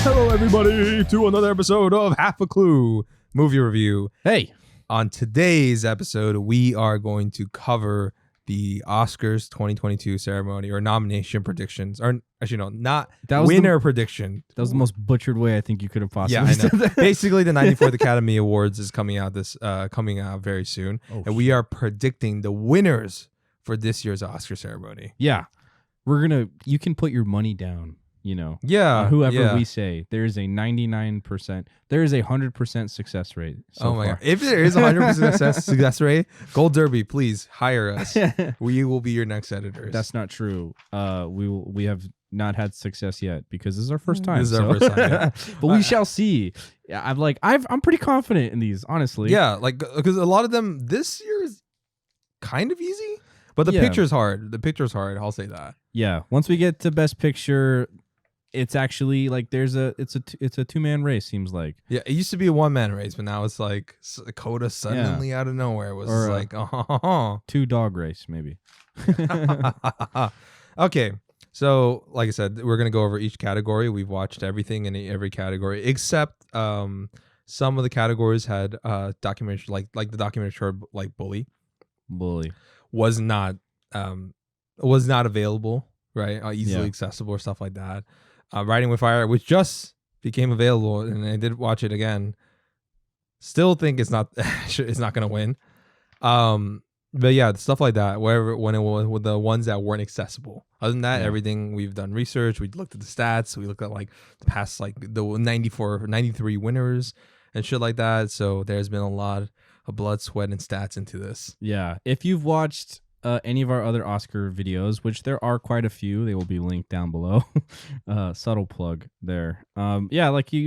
Hello, everybody, to another episode of Half a Clue Movie Review. Hey. On today's episode, we are going to cover the Oscars 2022 ceremony or nomination predictions. Or actually, no, not that was winner prediction. That was the most butchered way I think you could have possibly said that. Basically, the 94th Academy Awards is coming out very soon. And we are predicting the winners for this year's Oscar ceremony. Yeah. You can put your money down. Whoever we say, there is a 99%, there is a 100% success rate. So far. God. If there is a 100% success rate, Gold Derby, please hire us. We will be your next editors. That's not true. We have not had success yet because this is our first time. This is our first time, yeah. But we shall see. I'm pretty confident in these, honestly. Yeah, because a lot of them this year is kind of easy, but the picture's hard. I'll say that. Yeah. Once we get to Best Picture, it's actually it's a two-man race, seems like. Yeah, it used to be a one-man race, but now it's like Coda suddenly out of nowhere was two-dog race, maybe. Okay, so like I said, we're gonna go over each category. We've watched everything in every category except some of the categories had documentary, like the documentary short, like Bully was not available, right? Easily accessible or stuff like that. Riding with Fire, which just became available, and I did watch it again. Still think it's not going to win. But yeah, stuff like that. When it was with the ones that weren't accessible. Other than that, everything we've done research. We looked at the stats. We looked at the past the 93 winners and shit like that. So there's been a lot of blood, sweat, and stats into this. Yeah, if you've watched any of our other Oscar videos, which there are quite a few, they will be linked down below. Subtle plug there. You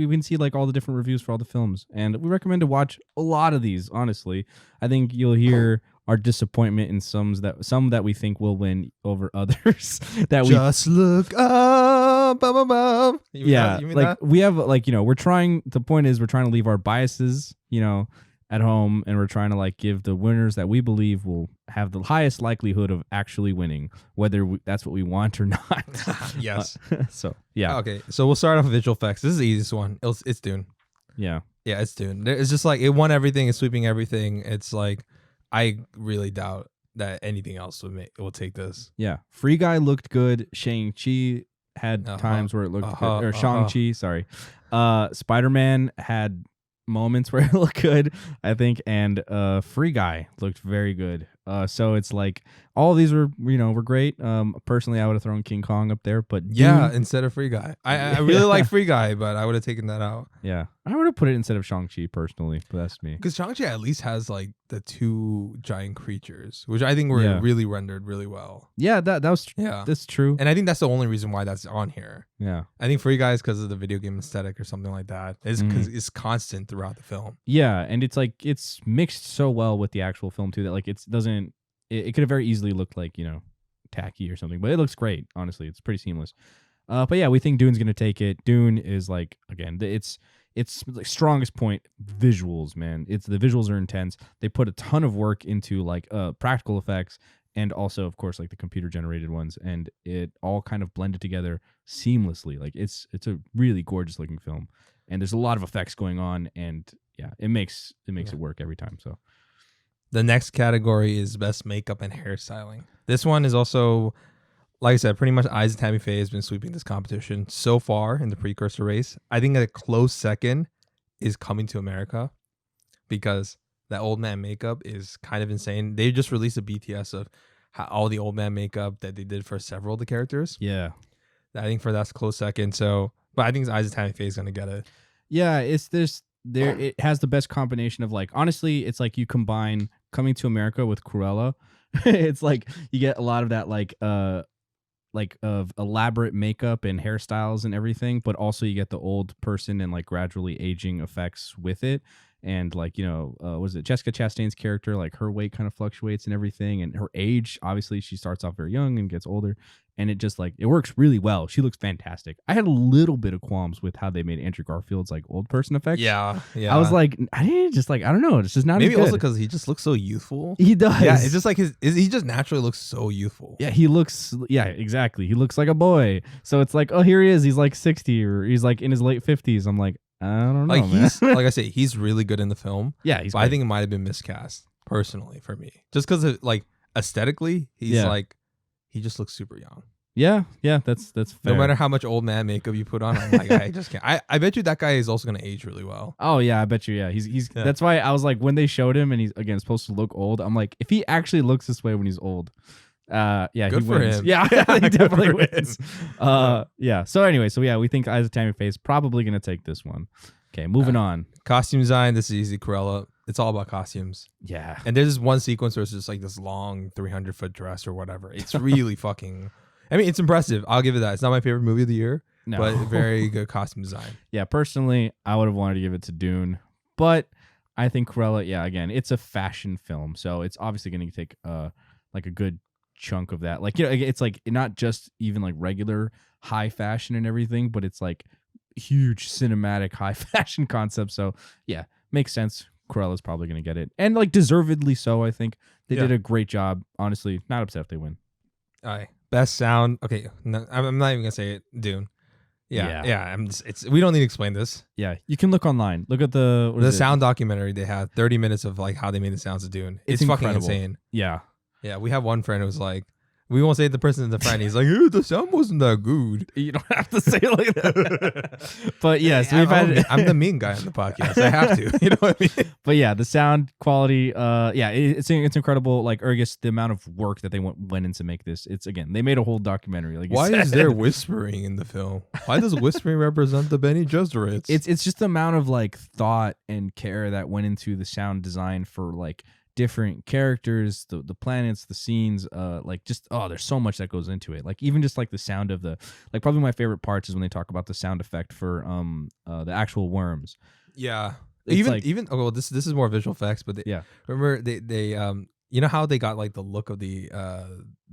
can see all the different reviews for all the films, and we recommend to watch a lot of these. Honestly, I think you'll hear our disappointment in some that we think will win over others. Just look up above. We have we're trying. The point is we're trying to leave our biases, at home, and we're trying to give the winners that we believe will have the highest likelihood of actually winning, whether that's what we want or not. Yes. Okay, so we'll start off with visual effects. This is the easiest one. It's Dune. Yeah, it's Dune. It's just it won everything. It's sweeping everything. It's I really doubt that anything else will take this. Yeah, Free Guy looked good. Shang-Chi had times where it looked good. Or Shang-Chi, sorry. Spider-Man had moments where it looked good, I think, and Free Guy looked very good. So it's all of these were great. Personally, I would have thrown King Kong up there, but Dune, instead of Free Guy, I really like Free Guy, but I would have taken that out. Yeah, I would have put it instead of Shang-Chi personally, but that's me. Because Shang-Chi at least has the two giant creatures, which I think were really rendered really well. Yeah, that's true. And I think that's the only reason why that's on here. Yeah, I think Free Guy is because of the video game aesthetic or something like that. It's constant throughout the film. Yeah, and it's mixed so well with the actual film too that it doesn't. It could have very easily looked tacky or something, but it looks great. Honestly, it's pretty seamless. But yeah, we think Dune's gonna take it. Dune is again, it's strongest point, visuals, man. The visuals are intense. They put a ton of work into practical effects and also, of course, the computer generated ones, and it all kind of blended together seamlessly. It's a really gorgeous looking film, and there's a lot of effects going on, and yeah, it makes it work every time. So. The next category is best makeup and hairstyling. This one is also, like I said, pretty much Eyes of Tammy Faye has been sweeping this competition so far in the precursor race. I think a close second is Coming to America because that old man makeup is kind of insane. They just released a BTS of all the old man makeup that they did for several of the characters. Yeah. I think that's a close second. So, but I think Eyes of Tammy Faye is going to get it. Yeah, it's this. It has the best combination of honestly, it's you combine Coming to America with Cruella. It's you get a lot of that of elaborate makeup and hairstyles and everything, but also you get the old person and gradually aging effects with it. And was it Jessica Chastain's character? Her weight kind of fluctuates and everything, and her age, obviously, she starts off very young and gets older. and it just like it works really well. She looks fantastic. I had a little bit of qualms with how they made Andrew Garfield's like old person effects. Yeah. I was like, I didn't just like I don't know. It's just not maybe as good. also because he just looks so youthful. He does. Yeah, it's just like he just naturally looks so youthful. Yeah, he looks. Yeah, exactly. He looks like a boy. So it's like, oh, here he is. He's like 60 or he's like in his late 50s. I'm like, I don't know, like man. he's like I say, he's really good in the film. Yeah, he's. But I think it might have been miscast personally for me, just because like aesthetically, he's like he just looks super young. Yeah, that's fair. No matter how much old man makeup you put on, I'm like, I just can't. I bet you that guy is also gonna age really well. Oh yeah, I bet you. Yeah, he's. That's why I was like, when they showed him and he's again supposed to look old, I'm like, if he actually looks this way when he's old, yeah, good he for wins. him. Yeah, he definitely wins. Him. Yeah. So anyway, we think Eyes of Tammy Faye's probably gonna take this one. Okay, moving on. Costume design. This is easy, Cruella. It's all about costumes. Yeah. And there's this one sequence where it's just like this long 300-foot dress or whatever. It's really fucking. I mean, it's impressive. I'll give it that. It's not my favorite movie of the year, but very good costume design. Yeah, personally, I would have wanted to give it to Dune, but I think Cruella. Yeah, again, it's a fashion film, so it's obviously going to take like a good chunk of that. Like, you know, it's like not just even like regular high fashion and everything, but it's like huge cinematic high fashion concept. So yeah, makes sense. Cruella's probably going to get it, and like deservedly so. I think they did a great job. Honestly, not upset if they win. All right. Best sound. Okay, no, I'm not even gonna say it. Dune. Yeah. We don't need to explain this. Yeah, you can look online. Look at the sound documentary they had. 30 minutes of like how they made the sounds of Dune. It's fucking insane. Yeah. We have one friend who was like, we won't say the person in the friend. He's like, the sound wasn't that good. You don't have to say it like that. But yes, I'm the mean guy on the podcast. I have to. You know what I mean? But yeah, the sound quality, it's incredible. Like, I guess the amount of work that they went into make this. It's again, they made a whole documentary. Like, why is there whispering in the film? Why does whispering represent the Bene Gesserits? It's just the amount of like thought and care that went into the sound design for like different characters, the planets, the scenes, like just there's so much that goes into it. Like even just like the sound of the like probably my favorite parts is when they talk about the sound effect for the actual worms. Yeah. It's This is more visual effects, but remember they you know how they got like the look of the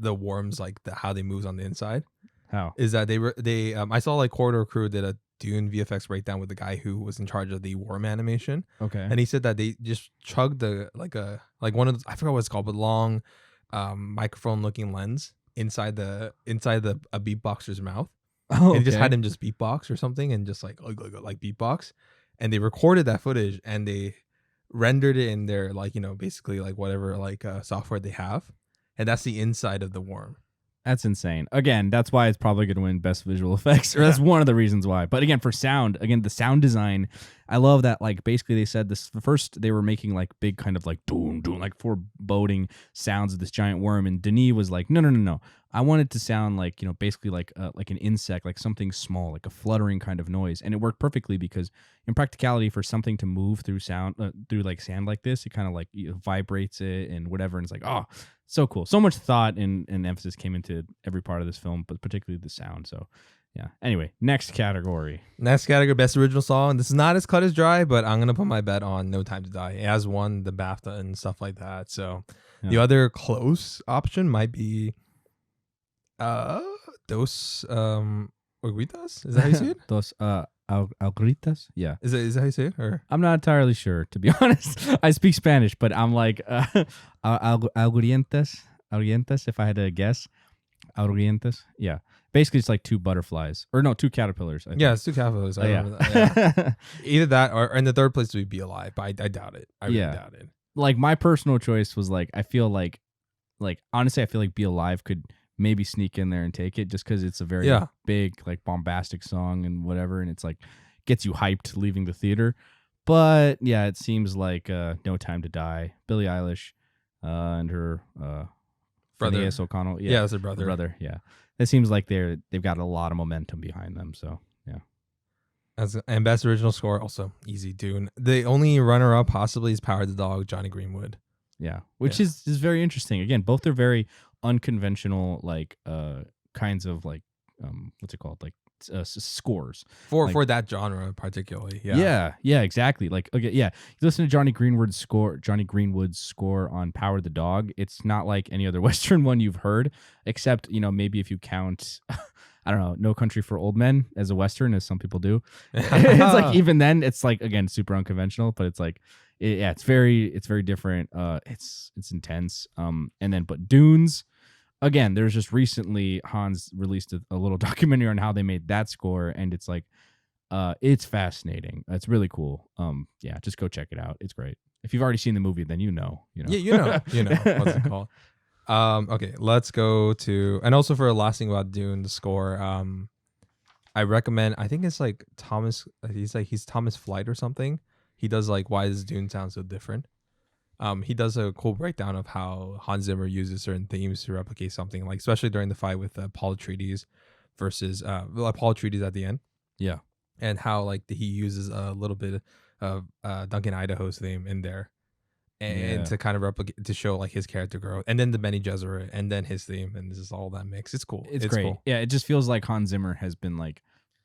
worms, like how they moves on the inside? How is that they I saw like Corridor Crew did a Dune VFX breakdown with the guy who was in charge of the worm animation. Okay. And he said that they just chugged one of the, I forgot what it's called, but long microphone looking lens inside a beatboxer's mouth. Oh, and just had him just beatbox or something and just like beatbox. And they recorded that footage and they rendered it in their like, you know, basically like whatever like software they have. And that's the inside of the worm. That's insane. Again, that's why it's probably going to win Best Visual Effects, or that's one of the reasons why. But again, for sound, the sound design, I love that. Like basically, they said this first they were making like big kind of like doom doom, like foreboding sounds of this giant worm, and Denis was like, no. I want it to sound like, you know, basically like an insect, like something small, like a fluttering kind of noise, and it worked perfectly because in practicality, for something to move through sound, through like sand like this, it kind of like vibrates it and whatever, and it's like so cool. So much thought and emphasis came into every part of this film, but particularly the sound. So yeah. Anyway, next category, Best Original Song. This is not as cut as dry, but I'm gonna put my bet on No Time to Die. It has won the BAFTA and stuff like that. So the other close option might be Dos Agritas. Is that how you say it? Dos Agritas. Yeah. Is that how you say it? Or I'm not entirely sure, to be honest. I speak Spanish, but I'm like Agrientes, if I had to guess. Agrientes. Yeah. Basically, it's like two butterflies. Or no, two caterpillars. Yeah, it's two caterpillars. I remember that. Yeah. Either that or in the third place would be Alive, but I doubt it. I really doubt it. Like my personal choice was like, I feel like honestly, I feel like Be Alive could maybe sneak in there and take it just because it's a very big, like bombastic song and whatever. And it's like gets you hyped leaving the theater. But yeah, it seems like No Time to Die, Billie Eilish and her brother Phineas O'Connell. Yeah, that's her brother. Brother, yeah. It seems like they've got a lot of momentum behind them. So yeah. And Best Original Score, also easy, Dune. The only runner-up possibly is Power of the Dog, Johnny Greenwood. Yeah, which is very interesting. Again, both are very unconventional, like kinds of like what's it called, like scores for that genre particularly. yeah, exactly. Like, okay, yeah, you listen to Johnny Greenwood's score on Power the Dog. It's not like any other Western one you've heard, except maybe if you count I don't know, No Country for Old Men as a Western, as some people do. It's like, even then, it's like, again, super unconventional, but it's like, it's very different. It's intense. But Dunes, again, there's just recently Hans released a little documentary on how they made that score, and it's like, it's fascinating. It's really cool. Just go check it out. It's great. If you've already seen the movie, then you know. Yeah, you know what's it called. Okay, let's go to, and also for the last thing about Dune, the score. I recommend. I think it's like Thomas. He's Thomas Flight or something. He does like, why does Dune sound so different? He does a cool breakdown of how Hans Zimmer uses certain themes to replicate something, like especially during the fight with Paul Atreides versus Paul Atreides at the end. Yeah, and how like he uses a little bit of Duncan Idaho's theme in there. And to kind of replicate, to show like his character growth, and then the Bene Gesserit, and then his theme, and this is all that mix. It's cool. It's great. Cool. Yeah, it just feels like Hans Zimmer has been like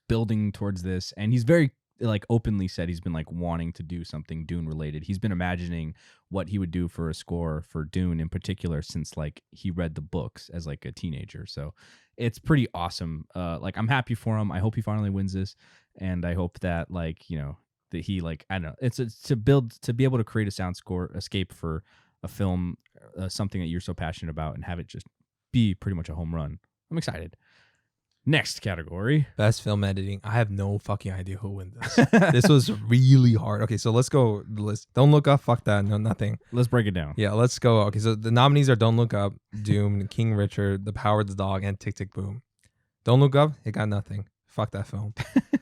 building towards this, and he's very like openly said he's been like wanting to do something Dune related. He's been imagining what he would do for a score for Dune in particular since like he read the books as like a teenager. So it's pretty awesome. Like, I'm happy for him. I hope he finally wins this, and I hope that like that he like, I don't know, it's to be able to create a sound score escape for a film, something that you're so passionate about, and have it just be pretty much a home run. I'm excited. Next category, best film editing. I have no fucking idea who wins this. This was really hard. Okay, so let's go the list. Don't Look Up, fuck that, no, nothing. Let's break it down. Yeah, let's go. Okay, so the nominees are Don't Look Up, Doom, King Richard, The Power of the Dog, and Tick Tick Boom. Don't Look Up, it got nothing. Fuck that film.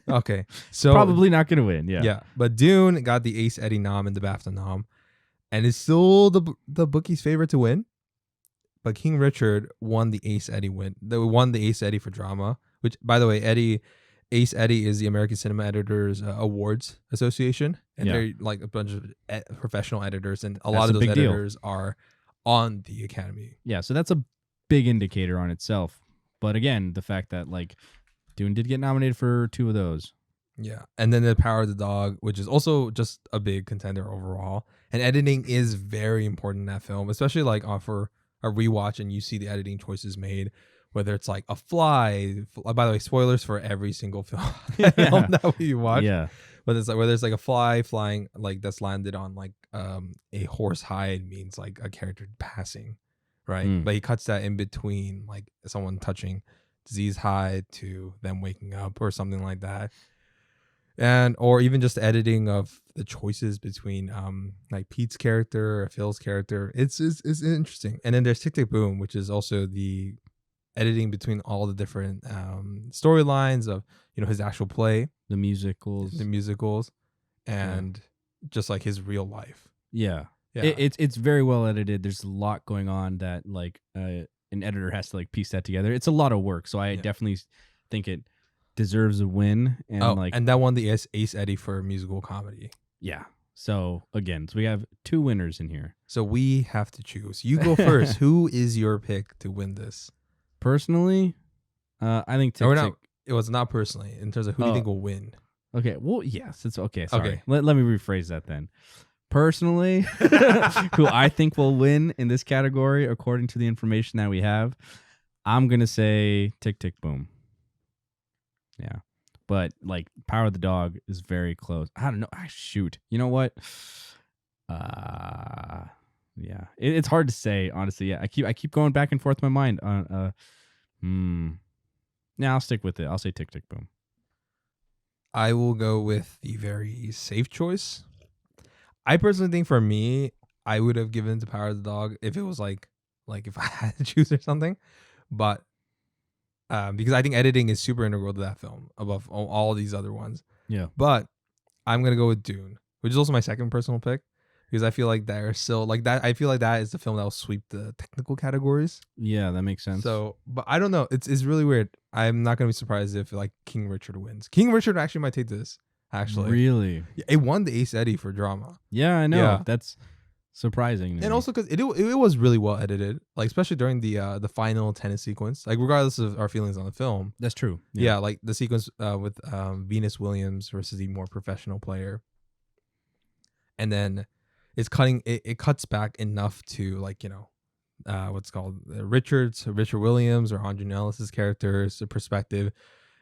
Okay, so probably not gonna win. Yeah, but Dune got the Ace Eddie nom and the BAFTA nom, and it's still the bookie's favorite to win. But King Richard won the Ace Eddie win. They won the Ace Eddie for drama, which, by the way, Ace Eddie is the American Cinema Editors Awards Association, and they're like a bunch of professional editors, and a lot of those editors are on the Academy. Yeah, so that's a big indicator on itself. But again, the fact that like Dune did get nominated for 2 of those. Yeah, and then The Power of the Dog, which is also just a big contender overall. And editing is very important in that film, especially like for a rewatch, and you see the editing choices made, whether it's like a fly. By the way, spoilers for every single film, film that we watch. Yeah, but it's like whether it's like a fly flying like that's landed on like a horse hide means like a character passing, right? But he cuts that in between, like someone touching disease hide to them waking up or something like that. And or even just the editing of the choices between like Pete's character or Phil's character. It's interesting. And then there's Tick Tick Boom, which is also the editing between all the different storylines of his actual play, the musicals, and just like his real life. Yeah. It's very well edited. There's a lot going on that like an editor has to like piece that together. It's a lot of work, so I definitely think it deserves a win. And and that won the Ace Eddie for musical comedy. Yeah. So again, we have 2 winners in here. So we have to choose. You go first. Who is your pick to win this? Personally, I think it was not personally in terms of who do you think will win. Okay. Well, yes, it's okay. Sorry. Okay. Let me rephrase that then. Personally, who I think will win in this category, according to the information that we have, I'm gonna say Tick Tick Boom. Yeah, but like Power of the Dog is very close. I don't know. Shoot, you know what? Yeah, it's hard to say honestly. Yeah, I keep going back and forth in my mind on. Yeah, I'll stick with it. I'll say Tick Tick Boom. I will go with the very safe choice. I personally think for me, I would have given to Power of the Dog if it was like if I had to choose or something, but. Because I think editing is super integral to that film above all these other ones. Yeah. But I'm going to go with Dune, which is also my second personal pick, because I feel like they're still like that. I feel like that is the film that will sweep the technical categories. Yeah, that makes sense. So, but I don't know. It's really weird. I'm not going to be surprised if like King Richard wins. King Richard actually might take this, actually. Really? It won the Ace Eddie for drama. Yeah, I know. Yeah. surprising. And also because it was really well edited, like especially during the final tennis sequence. Like regardless of our feelings on the film, that's true. yeah, like the sequence with Venus Williams versus the more professional player, and then it's cutting. It cuts back enough to like what's called Richard Williams or Andre Nellis's characters, the perspective,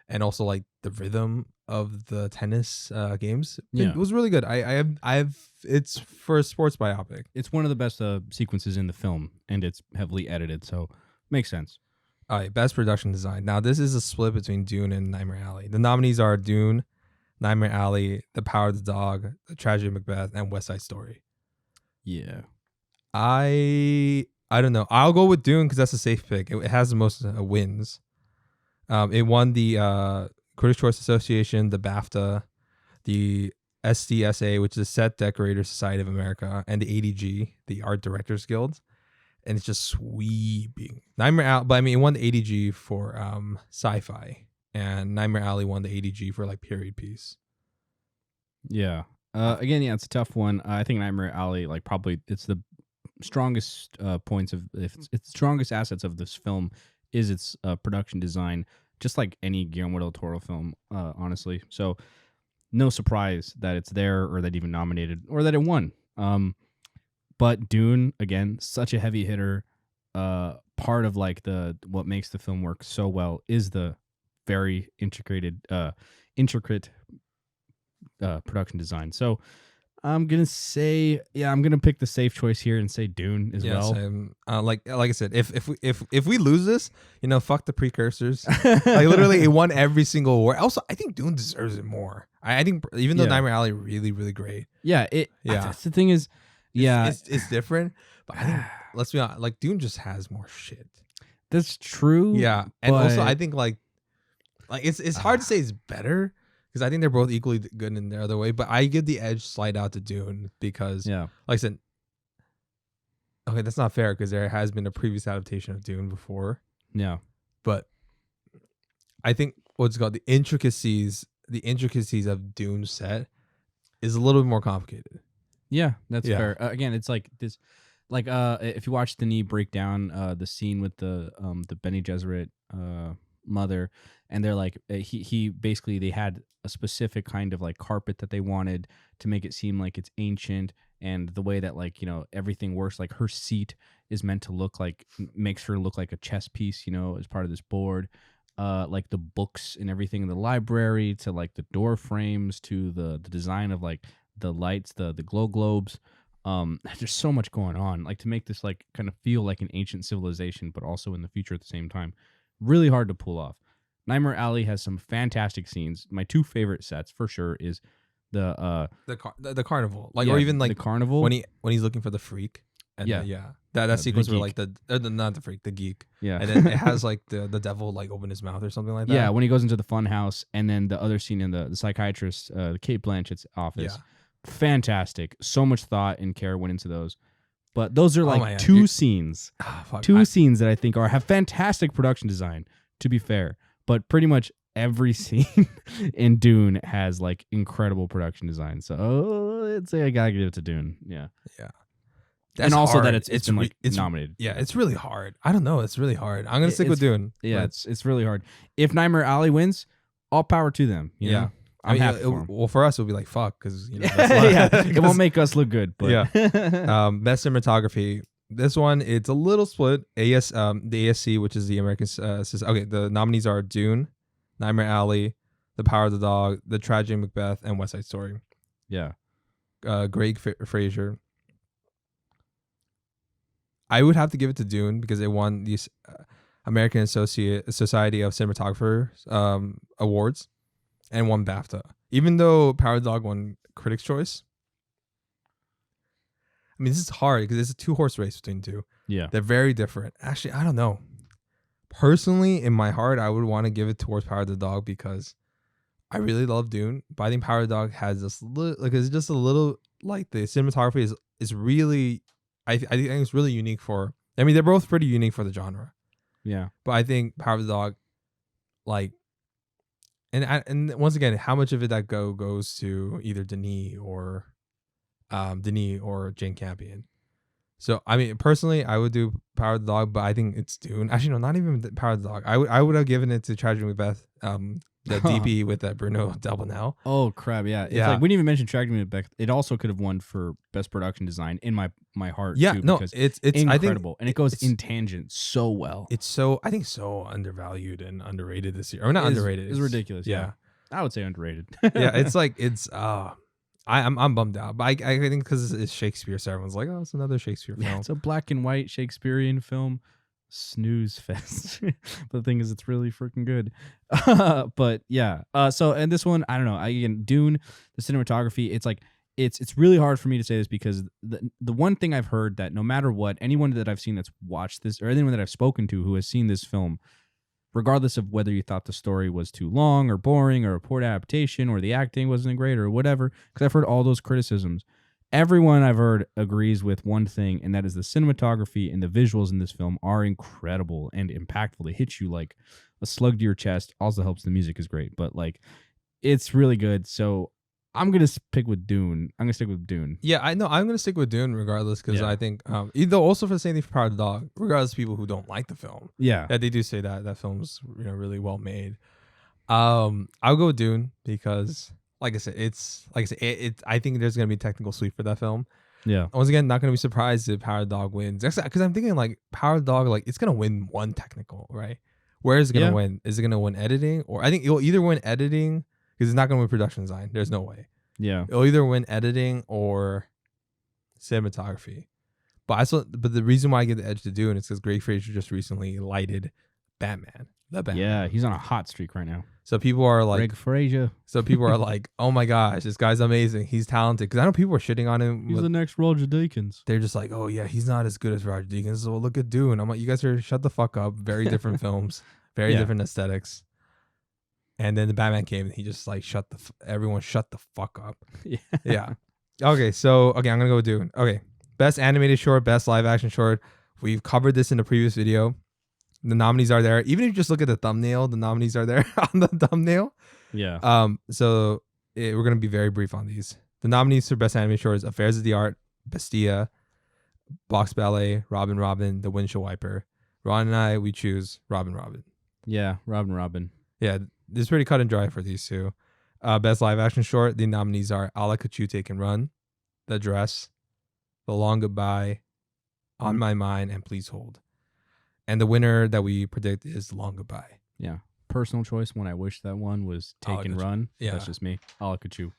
and also like the rhythm of the tennis games. It was really good. I've it's for a sports biopic. It's one of the best sequences in the film, and it's heavily edited, so makes sense. All right, best production design. Now this is a split between Dune and Nightmare Alley. The nominees are Dune, Nightmare Alley, The Power of the Dog, The Tragedy of Macbeth, and West Side Story. Yeah, I don't know. I'll go with Dune because that's a safe pick. It has the most wins. It won the Critics' Choice Association, the BAFTA, the SDSA, which is the Set Decorator Society of America, and the ADG, the Art Directors Guild. And it's just sweeping. Nightmare Alley, but I mean, it won the ADG for sci-fi, and Nightmare Alley won the ADG for like period piece. Yeah. Again, yeah, it's a tough one. I think Nightmare Alley, like probably it's the strongest points of its strongest assets of this film is its production design, just like any Guillermo del Toro film, honestly. So no surprise that it's there or that even nominated or that it won. But Dune, again, such a heavy hitter. Part of like what makes the film work so well is the very intricate production design. So I'm gonna say, I'm gonna pick the safe choice here and say Dune as well. Same. Like I said, if we lose this, fuck the precursors. Like literally, it won every single award. Also, I think Dune deserves it more. I think even though Nightmare Alley really really great. Yeah, that's the thing is, it's different. But I think let's be honest, like Dune just has more shit. That's true. Yeah, and also I think like it's hard to say it's better. Because I think they're both equally good in their other way. But I give the edge slight out to Dune because, like I said, okay, that's not fair because there has been a previous adaptation of Dune before. Yeah. But I think what's called the intricacies of Dune set is a little bit more complicated. Yeah, that's fair. Again, it's like this, like if you watch Denis break down the scene with the Bene Gesserit mother, and they're like he basically they had a specific kind of like carpet that they wanted to make it seem like it's ancient, and the way that like everything works, like her seat is meant to look like, makes her look like a chess piece as part of this board, like the books and everything in the library, to like the door frames, to the design of like the lights, the glow globes. There's so much going on, like to make this like kind of feel like an ancient civilization but also in the future at the same time. Really hard to pull off. Nightmare Alley has some fantastic scenes. My two favorite sets for sure is the carnival, like, or even like the carnival when he's looking for the freak. And that sequence where like not the freak, the geek. Yeah, and then it has like the devil like open his mouth or something like that. Yeah, when he goes into the fun house, and then the other scene in the psychiatrist, Kate Blanchett's office. Yeah. Fantastic. So much thought and care went into those. But those are like two scenes that I think have fantastic production design, to be fair. But pretty much every scene in Dune has like incredible production design. So I'd say I gotta give it to Dune. Yeah. That's and also hard. that it's been like nominated. Yeah, it's really hard. I don't know. It's really hard. I'm gonna stick with Dune. Yeah, it's really hard. If Nightmare Alley wins, all power to them. You know? I'm happy for them. Well, for us, it'll be like fuck because it won't make us look good. But best cinematography. This one, it's a little split. The ASC, which is the American. Okay, the nominees are Dune, Nightmare Alley, The Power of the Dog, The Tragedy of Macbeth, and West Side Story. Yeah. Greg Fraser. I would have to give it to Dune because it won the American Society of Cinematographers awards and won BAFTA. Even though Power of the Dog won Critics' Choice. I mean, this is hard because it's a 2-horse race between two. Yeah. They're very different. Actually, I don't know. Personally, in my heart, I would want to give it towards Power of the Dog because I really love Dune. But I think Power of the Dog has this little, like, it's just a little, like, the cinematography is really, I think it's really unique for, I mean, they're both pretty unique for the genre. Yeah. But I think Power of the Dog, like, and once again, how much of it that goes to either Denis or Jane Campion. So I mean, personally, I would do Power of the Dog, but I think it's Dune. Actually, no, not even Power of the Dog. I would have given it to Tragedy Macbeth. The DP with Bruno Delbonnel. Oh crap! Yeah, it's like we didn't even mention Tragedy Macbeth. It also could have won for best production design in my heart. Yeah, too, no, because it's incredible, and it goes in tangent so well. It's so I think so undervalued and underrated this year, or not underrated. It's ridiculous. Yeah, I would say underrated. Yeah, it's like I'm bummed out, but I think because it's Shakespeare, so everyone's like, oh, it's another Shakespeare film. Yeah, it's a black and white Shakespearean film. Snooze fest. But the thing is, it's really freaking good. But yeah. So and this one, I don't know. Again, Dune, the cinematography. It's like it's really hard for me to say this because the one thing I've heard that no matter what, anyone that I've seen that's watched this or anyone that I've spoken to who has seen this film, regardless of whether you thought the story was too long or boring or a poor adaptation or the acting wasn't great or whatever, because I've heard all those criticisms. Everyone I've heard agrees with one thing, and that is the cinematography and the visuals in this film are incredible and impactful. They hit you like a slug to your chest. Also helps the music is great, but like it's really good. So I'm gonna pick with Dune. I'm gonna stick with Dune. Yeah, I know. I'm gonna stick with Dune regardless because I think either also for the same thing for Power of the Dog, regardless of people who don't like the film. Yeah, they do say that film's really well made. I'll go with Dune because. Like I said, I think there's gonna be a technical sweep for that film. Yeah. Once again, not gonna be surprised if Power of the Dog wins. Because I'm thinking like Power of the Dog, like it's gonna win one technical, right? Where is it gonna win? Is it gonna win editing, or I think it'll either win editing because it's not gonna win production design. There's no way. Yeah. It'll either win editing or cinematography. But the reason why I get the edge to Dune is because Greg Fraser just recently lighted Batman. The Batman. Yeah, he's on a hot streak right now. So people are like, Greg Fraser. So people are like, oh my gosh, this guy's amazing. He's talented. Because I know people are shitting on him. He's the next Roger Deakins. They're just like, oh yeah, he's not as good as Roger Deakins. So look at Dune. I'm like, you guys are shut the fuck up. Very different films, very different aesthetics. And then the Batman came and he just like everyone shut the fuck up. Yeah. Okay, so I'm gonna go with Dune. Okay, best animated short, best live action short. We've covered this in the previous video. The nominees are there. Even if you just look at the thumbnail, the nominees are there on the thumbnail. Yeah. So we're gonna be very brief on these. The nominees for best animated short is Affairs of the Art, Bestia, Box Ballet, Robin Robin, The Windshield Wiper. Ron and I, we choose Robin Robin. Yeah, Robin. Yeah, this is pretty cut and dry for these two. Best live action short, the nominees are I'll Let You Take and Run, The Dress, The Long Goodbye, On My Mind, and Please Hold. And the winner that we predict is The Long Goodbye. Yeah. Personal choice one. I wish that one was Take and Run. Yeah. That's just me. I'll look at you.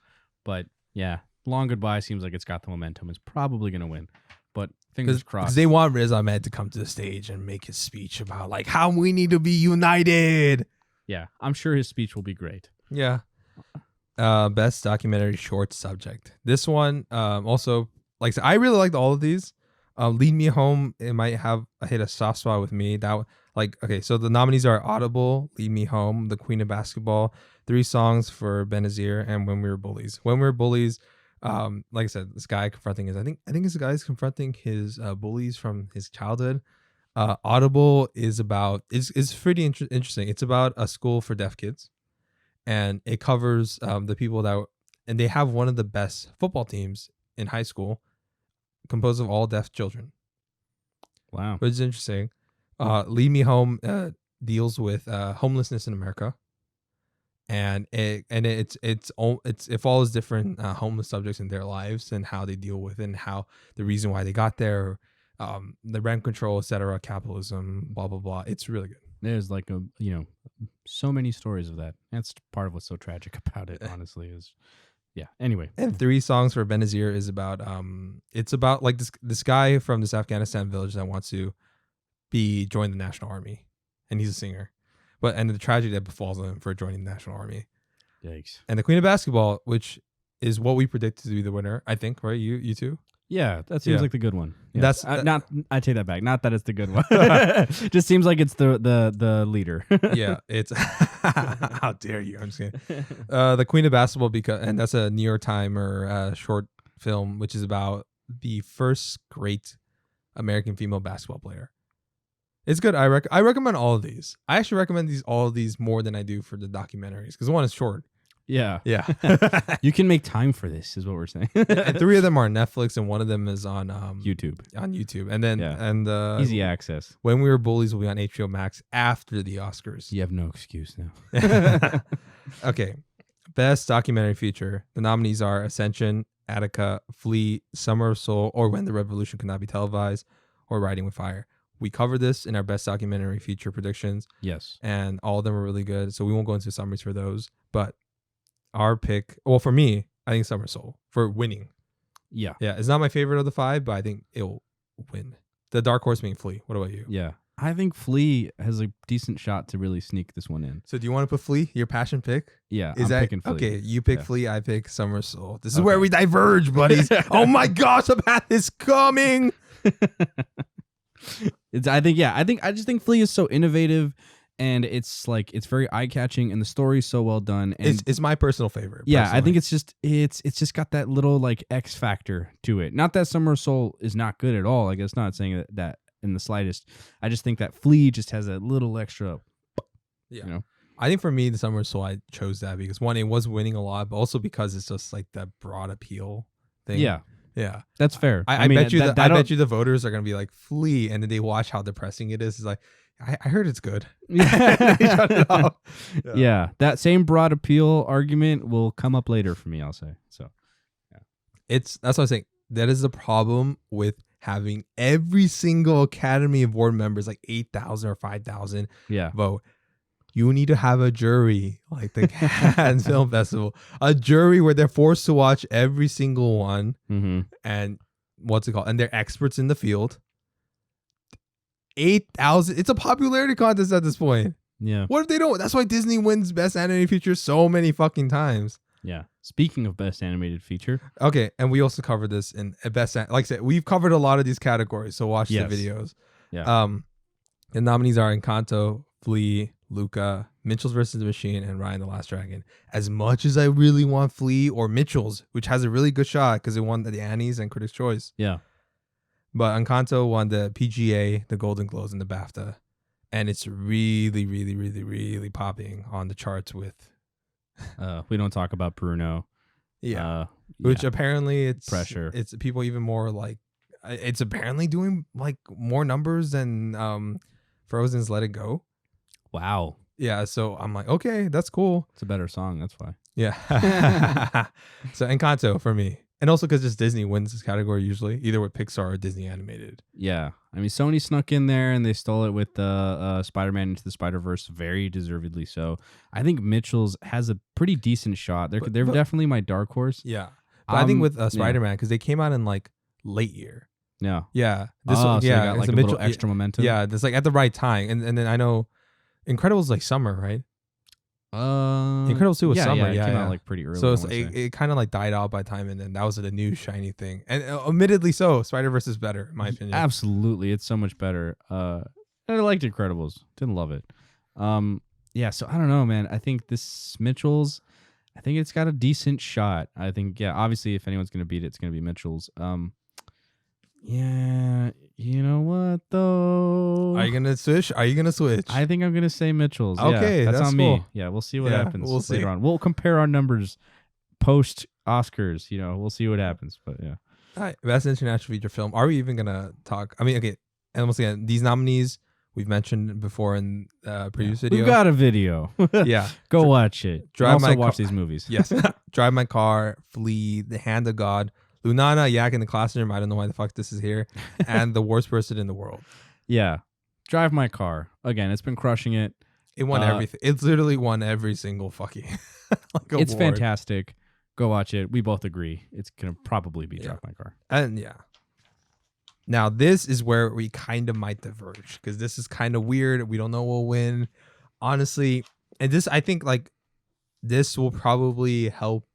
But yeah, Long Goodbye seems like it's got the momentum. It's probably going to win. But fingers crossed. Because they want Riz Ahmed to come to the stage and make his speech about like how we need to be united. Yeah. I'm sure his speech will be great. Yeah. Best documentary short subject. This one also, like I really liked all of these. Lead Me Home, it might have hit a soft spot with me. So the nominees are Audible, Lead Me Home, The Queen of Basketball, 3 Songs for Benazir, and When We Were Bullies. When We Were Bullies, like I said, this guy confronting I think this guy's confronting his bullies from his childhood. Audible is about it's pretty interesting. It's about a school for deaf kids, and it covers the people and they have one of the best football teams in high school, composed of all deaf children. Wow, which is interesting. Lead Me Home deals with homelessness in America, and it follows different homeless subjects in their lives and how they deal with it and how the reason why they got there, the rent control, etc., capitalism, blah blah blah. It's really good. There's like so many stories of that. That's part of what's so tragic about it. Honestly, is. Yeah. Anyway, and 3 Songs for Benazir is about it's about like this guy from this Afghanistan village that wants to join the National Army, and he's a singer, and the tragedy that befalls him for joining the National Army. Yikes. And The Queen of Basketball, which is what we predicted to be the winner, I think, right? You too? Yeah, that seems like the good one. Yeah. That's not. I take that back. Not that it's the good one. Just seems like it's the leader. Yeah, it's. How dare you? I'm just kidding. The Queen of Basketball, and that's a New York Timer short film, which is about the first great American female basketball player. It's good. I recommend all of these. I actually recommend all of these more than I do for the documentaries because one is short. Yeah. Yeah. You can make time for this, is what we're saying. And 3 of them are on Netflix, and one of them is on YouTube. On YouTube, and then Easy access. When We Were Bullies will be on HBO Max after the Oscars. You have no excuse now. Okay, best documentary feature. The nominees are Ascension, Attica, Flee, Summer of Soul, or When the Revolution Could Not Be Televised, or Riding with Fire. We covered this in our best documentary feature predictions. Yes. And all of them are really good. So we won't go into summaries for those. But our pick, well, for me, I think Summer of Soul for winning. Yeah. Yeah. It's not my favorite of the 5, but I think it'll win. The dark horse being Flee. What about you? Yeah. I think Flea has a decent shot to really sneak this one in. So do you want to put Flee, your passion pick? Yeah, I'm picking Flea. Okay, you pick Flee, I pick Summer of Soul. This is where we diverge, buddies. Oh my gosh, a path is coming. I just think Flea is so innovative, and it's very eye catching, and the story's so well done. And it's my personal favorite. Yeah, personally. I think it's just got that little like X factor to it. Not that Summer of Soul is not good at all. I guess not saying that in the slightest. I just think that Flea just has a little extra. Yeah. You know? I think for me, the Summer of Soul, I chose that because one, it was winning a lot, but also because it's just like that broad appeal thing. Yeah. Yeah. That's fair. I bet you I bet you the voters are gonna be like Flee, and then they watch how depressing it is. It's like, I heard it's good. Shut it off. Yeah. That same broad appeal argument will come up later for me, I'll say. So that's what I'm saying. That is the problem with having every single Academy Award members, like 8,000 or 5,000 vote. You need to have a jury, like the Cannes Film Festival, a jury where they're forced to watch every single one. And what's it called? And they're experts in the field. 8,000. It's a popularity contest at this point. Yeah. What if they don't? That's why Disney wins Best Animated Feature so many fucking times. Yeah. Speaking of Best Animated Feature. Okay. And we also covered this in Best. Like I said, we've covered a lot of these categories. So watch the videos. Yeah. The nominees are Encanto, Flea, Luca, Mitchell's vs. the Machine, and Ryan the Last Dragon. As much as I really want Flea or Mitchell's, which has a really good shot because it won the Annies and Critics' Choice. Yeah. But Encanto won the PGA, the Golden Globes, and the BAFTA. And it's really, really, really, really popping on the charts with... we don't talk about Bruno. Yeah. Which apparently it's... Pressure. It's people even more like... It's apparently doing like more numbers than Frozen's Let It Go. Wow. Yeah, so I'm like, okay, that's cool. It's a better song, that's why. Yeah. So Encanto for me. And also because just Disney wins this category usually, either with Pixar or Disney animated. Yeah. I mean, Sony snuck in there and they stole it with Spider-Man Into the Spider-Verse, very deservedly so. I think Mitchell's has a pretty decent shot. They're definitely my dark horse. Yeah. But I think with Spider-Man, because they came out in like late year. Yeah. Yeah. So you got like a little extra momentum. Yeah, it's like at the right time. And then I know Incredibles like summer, right? Incredibles 2 was summer. It came out like pretty early. So it kind of like died out by time, and then that was the new shiny thing. And admittedly so, Spider-Verse is better, in my opinion. Absolutely. It's so much better. And I liked Incredibles. Didn't love it. Yeah, so I don't know, man. I think this Mitchell's, I think it's got a decent shot. I think, obviously if anyone's going to beat it, it's going to be Mitchell's. Yeah, you know what though? Are you gonna switch? I think I'm gonna say Mitchell's. Okay, that's on cool. me. Yeah, we'll see what happens later later on. We'll compare our numbers post Oscars. We'll see what happens. But yeah. All right, best international feature film. Are we even gonna talk? I mean, okay. And once again, these nominees we've mentioned before in previous video. We've got a video. Yeah, go watch it. Watch these movies. Yes, Drive My Car, Flee, The Hand of God, Lunana, Yak in the Classroom. I don't know why the fuck this is here. And The Worst Person in the World. Yeah. Drive My Car. Again, it's been crushing it. It won everything. It's literally won every single fucking It's award. fantastic. Go watch it. We both agree. It's going to probably be Drive My Car. And now this is where we kind of might diverge because this is kind of weird. We don't know who'll win. Honestly, and this, I think like this will probably help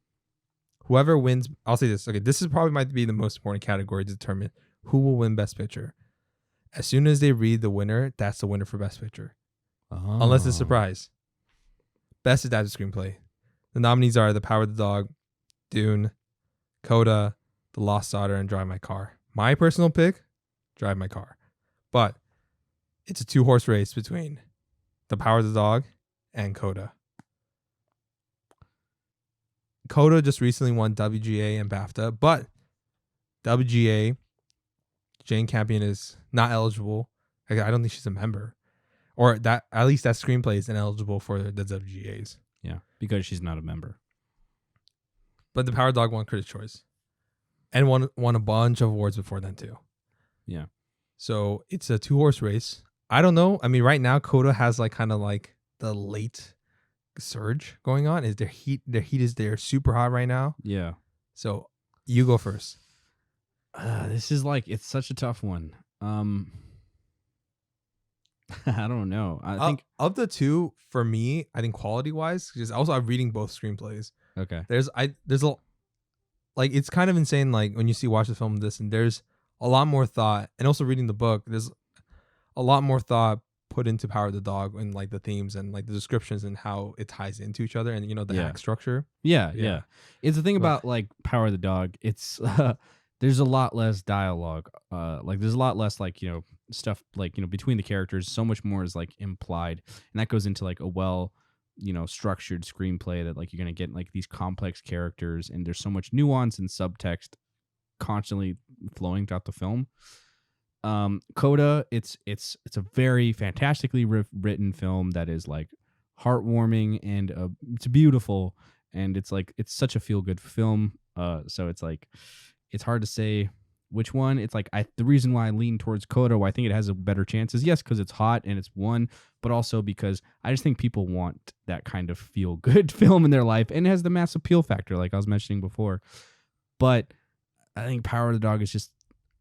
whoever wins. I'll say this. Okay, this is probably might be the most important category to determine who will win Best Picture. As soon as they read the winner, that's the winner for Best Picture. Oh. Unless it's a surprise. Best Adapted Screenplay. The nominees are The Power of the Dog, Dune, Coda, The Lost Daughter, and Drive My Car. My personal pick, Drive My Car. But it's a 2-horse race between The Power of the Dog and Coda. Coda just recently won WGA and BAFTA, but WGA, Jane Campion is not eligible. I don't think she's a member, or that at least that screenplay is ineligible for the WGAs. Yeah, because she's not a member. But the Power Dog won Critics' Choice, and won a bunch of awards before then too. Yeah. So it's a 2-horse race. I don't know. I mean, right now Coda has like kind of like the late surge going on. Is their heat is there super hot right now? Yeah. So you go first. This is like, it's such a tough one. I don't know. I think of the two, for me, I think quality wise, because also I'm reading both screenplays. Okay. There's a like, it's kind of insane. Like when you watch the film, this, and there's a lot more thought, and also reading the book, there's a lot more thought put into Power of the Dog and like the themes and like the descriptions and how it ties into each other, and the act structure. Yeah. It's the thing about like Power of the Dog. It's there's a lot less dialogue. Like there's a lot less like stuff like between the characters. So much more is like implied, and that goes into like a well structured screenplay that like you're gonna get like these complex characters, and there's so much nuance and subtext constantly flowing throughout the film. Coda, it's a very fantastically written film that is like heartwarming, and it's beautiful, and it's such a feel good film. So it's like, it's hard to say which one. It's like the reason why I lean towards Coda, why I think it has a better chance, is yes, because it's hot and it's one, but also because I just think people want that kind of feel good film in their life, and it has the mass appeal factor, like I was mentioning before. But I think Power of the Dog is just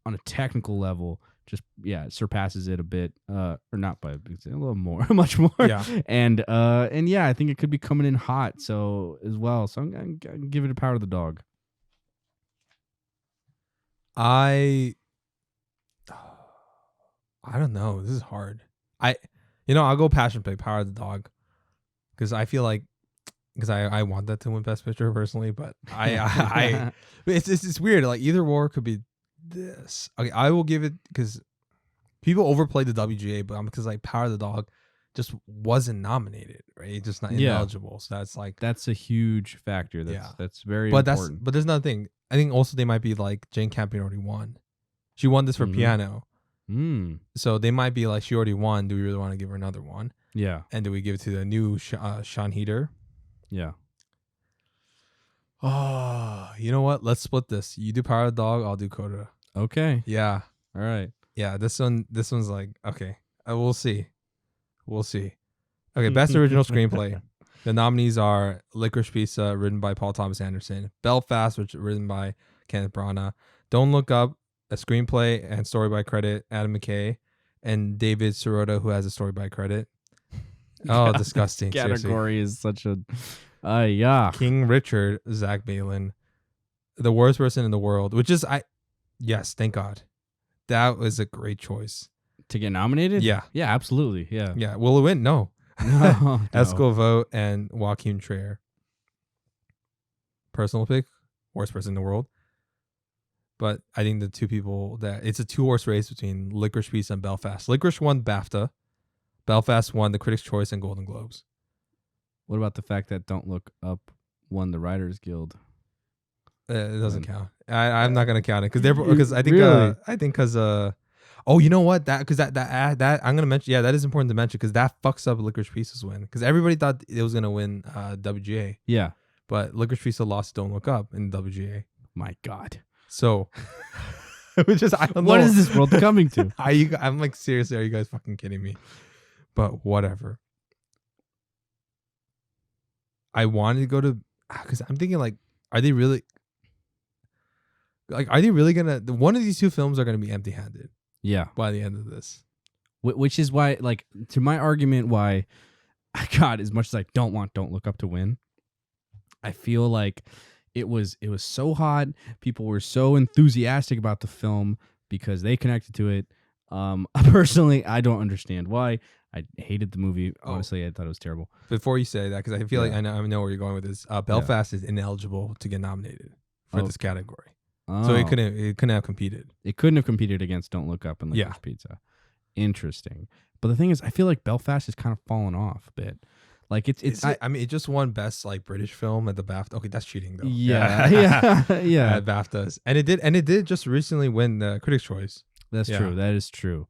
on a technical level, just it surpasses it a bit, or not by a little more, much more. Yeah. And I think it could be coming in hot so as well. So I'm gonna give it a Power of the Dog. I don't know. This is hard. I'll go passion play Power of the Dog, because I feel like, because I want that to win Best Picture personally, but I it's weird. Like either war could be this. Okay, I will give it, because people overplayed the WGA, but because like Power of the Dog just wasn't nominated, right? It's just not ineligible. So that's a huge factor. That's very but important. But there's another thing. I think also they might be like, Jane Campion already won. She won this for piano. So they might be like, she already won. Do we really want to give her another one? Yeah. And do we give it to the new Sean Heder? Yeah. Oh, you know what? Let's split this. You do Power of the Dog, I'll do Coda. Okay. Yeah. All right. Yeah, this one's like, okay. We'll see. Okay, Best Original Screenplay. The nominees are Licorice Pizza, written by Paul Thomas Anderson; Belfast, which is written by Kenneth Branagh; Don't Look Up, a screenplay and story by credit, Adam McKay; and David Sirota, who has a story by credit. Oh, God, disgusting. This category seriously. is such a King Richard, Zach Balin. The Worst Person in the World, which is yes, thank God. That was a great choice. To get nominated? Yeah. Yeah, absolutely. Yeah. Yeah. Will it win? No. No. Escovedo and Joaquin Trier. Personal pick, Worst Person in the World. But I think the two people it's a 2-horse race between Licorice Pizza and Belfast. Licorice won BAFTA. Belfast won the Critics' Choice and Golden Globes. What about the fact that Don't Look Up won the Writers Guild? It doesn't count. I'm not gonna count it because I think Really? oh, you know what? That I'm gonna mention. Yeah, that is important to mention, because that fucks up Licorice Pizza's win, because everybody thought it was gonna win WGA. Yeah, but Licorice Pizza lost Don't Look Up in WGA. My God. So, which is, I don't know. What is this world coming to? I'm like, seriously, are you guys fucking kidding me? But whatever. I wanted to go to, because I'm thinking like, are they really gonna? One of these two films are gonna be empty-handed. Yeah. By the end of this. Which is why, like, to my argument, why, God, as much as I don't want Don't Look Up to win, I feel like it was so hot. People were so enthusiastic about the film because they connected to it. Personally, I don't understand why. I hated the movie. Honestly, I thought it was terrible. Before you say that, because I feel like I know where you're going with this. Belfast is ineligible to get nominated for this category. So it couldn't have competed. It couldn't have competed against Don't Look Up and Licorice Pizza. Interesting. But the thing is, I feel like Belfast has kind of fallen off a bit. Like I mean, it just won best like British film at the BAFTA. Okay, that's cheating though. yeah, At BAFTAs, and it did just recently win the Critics' Choice. That's true. That is true.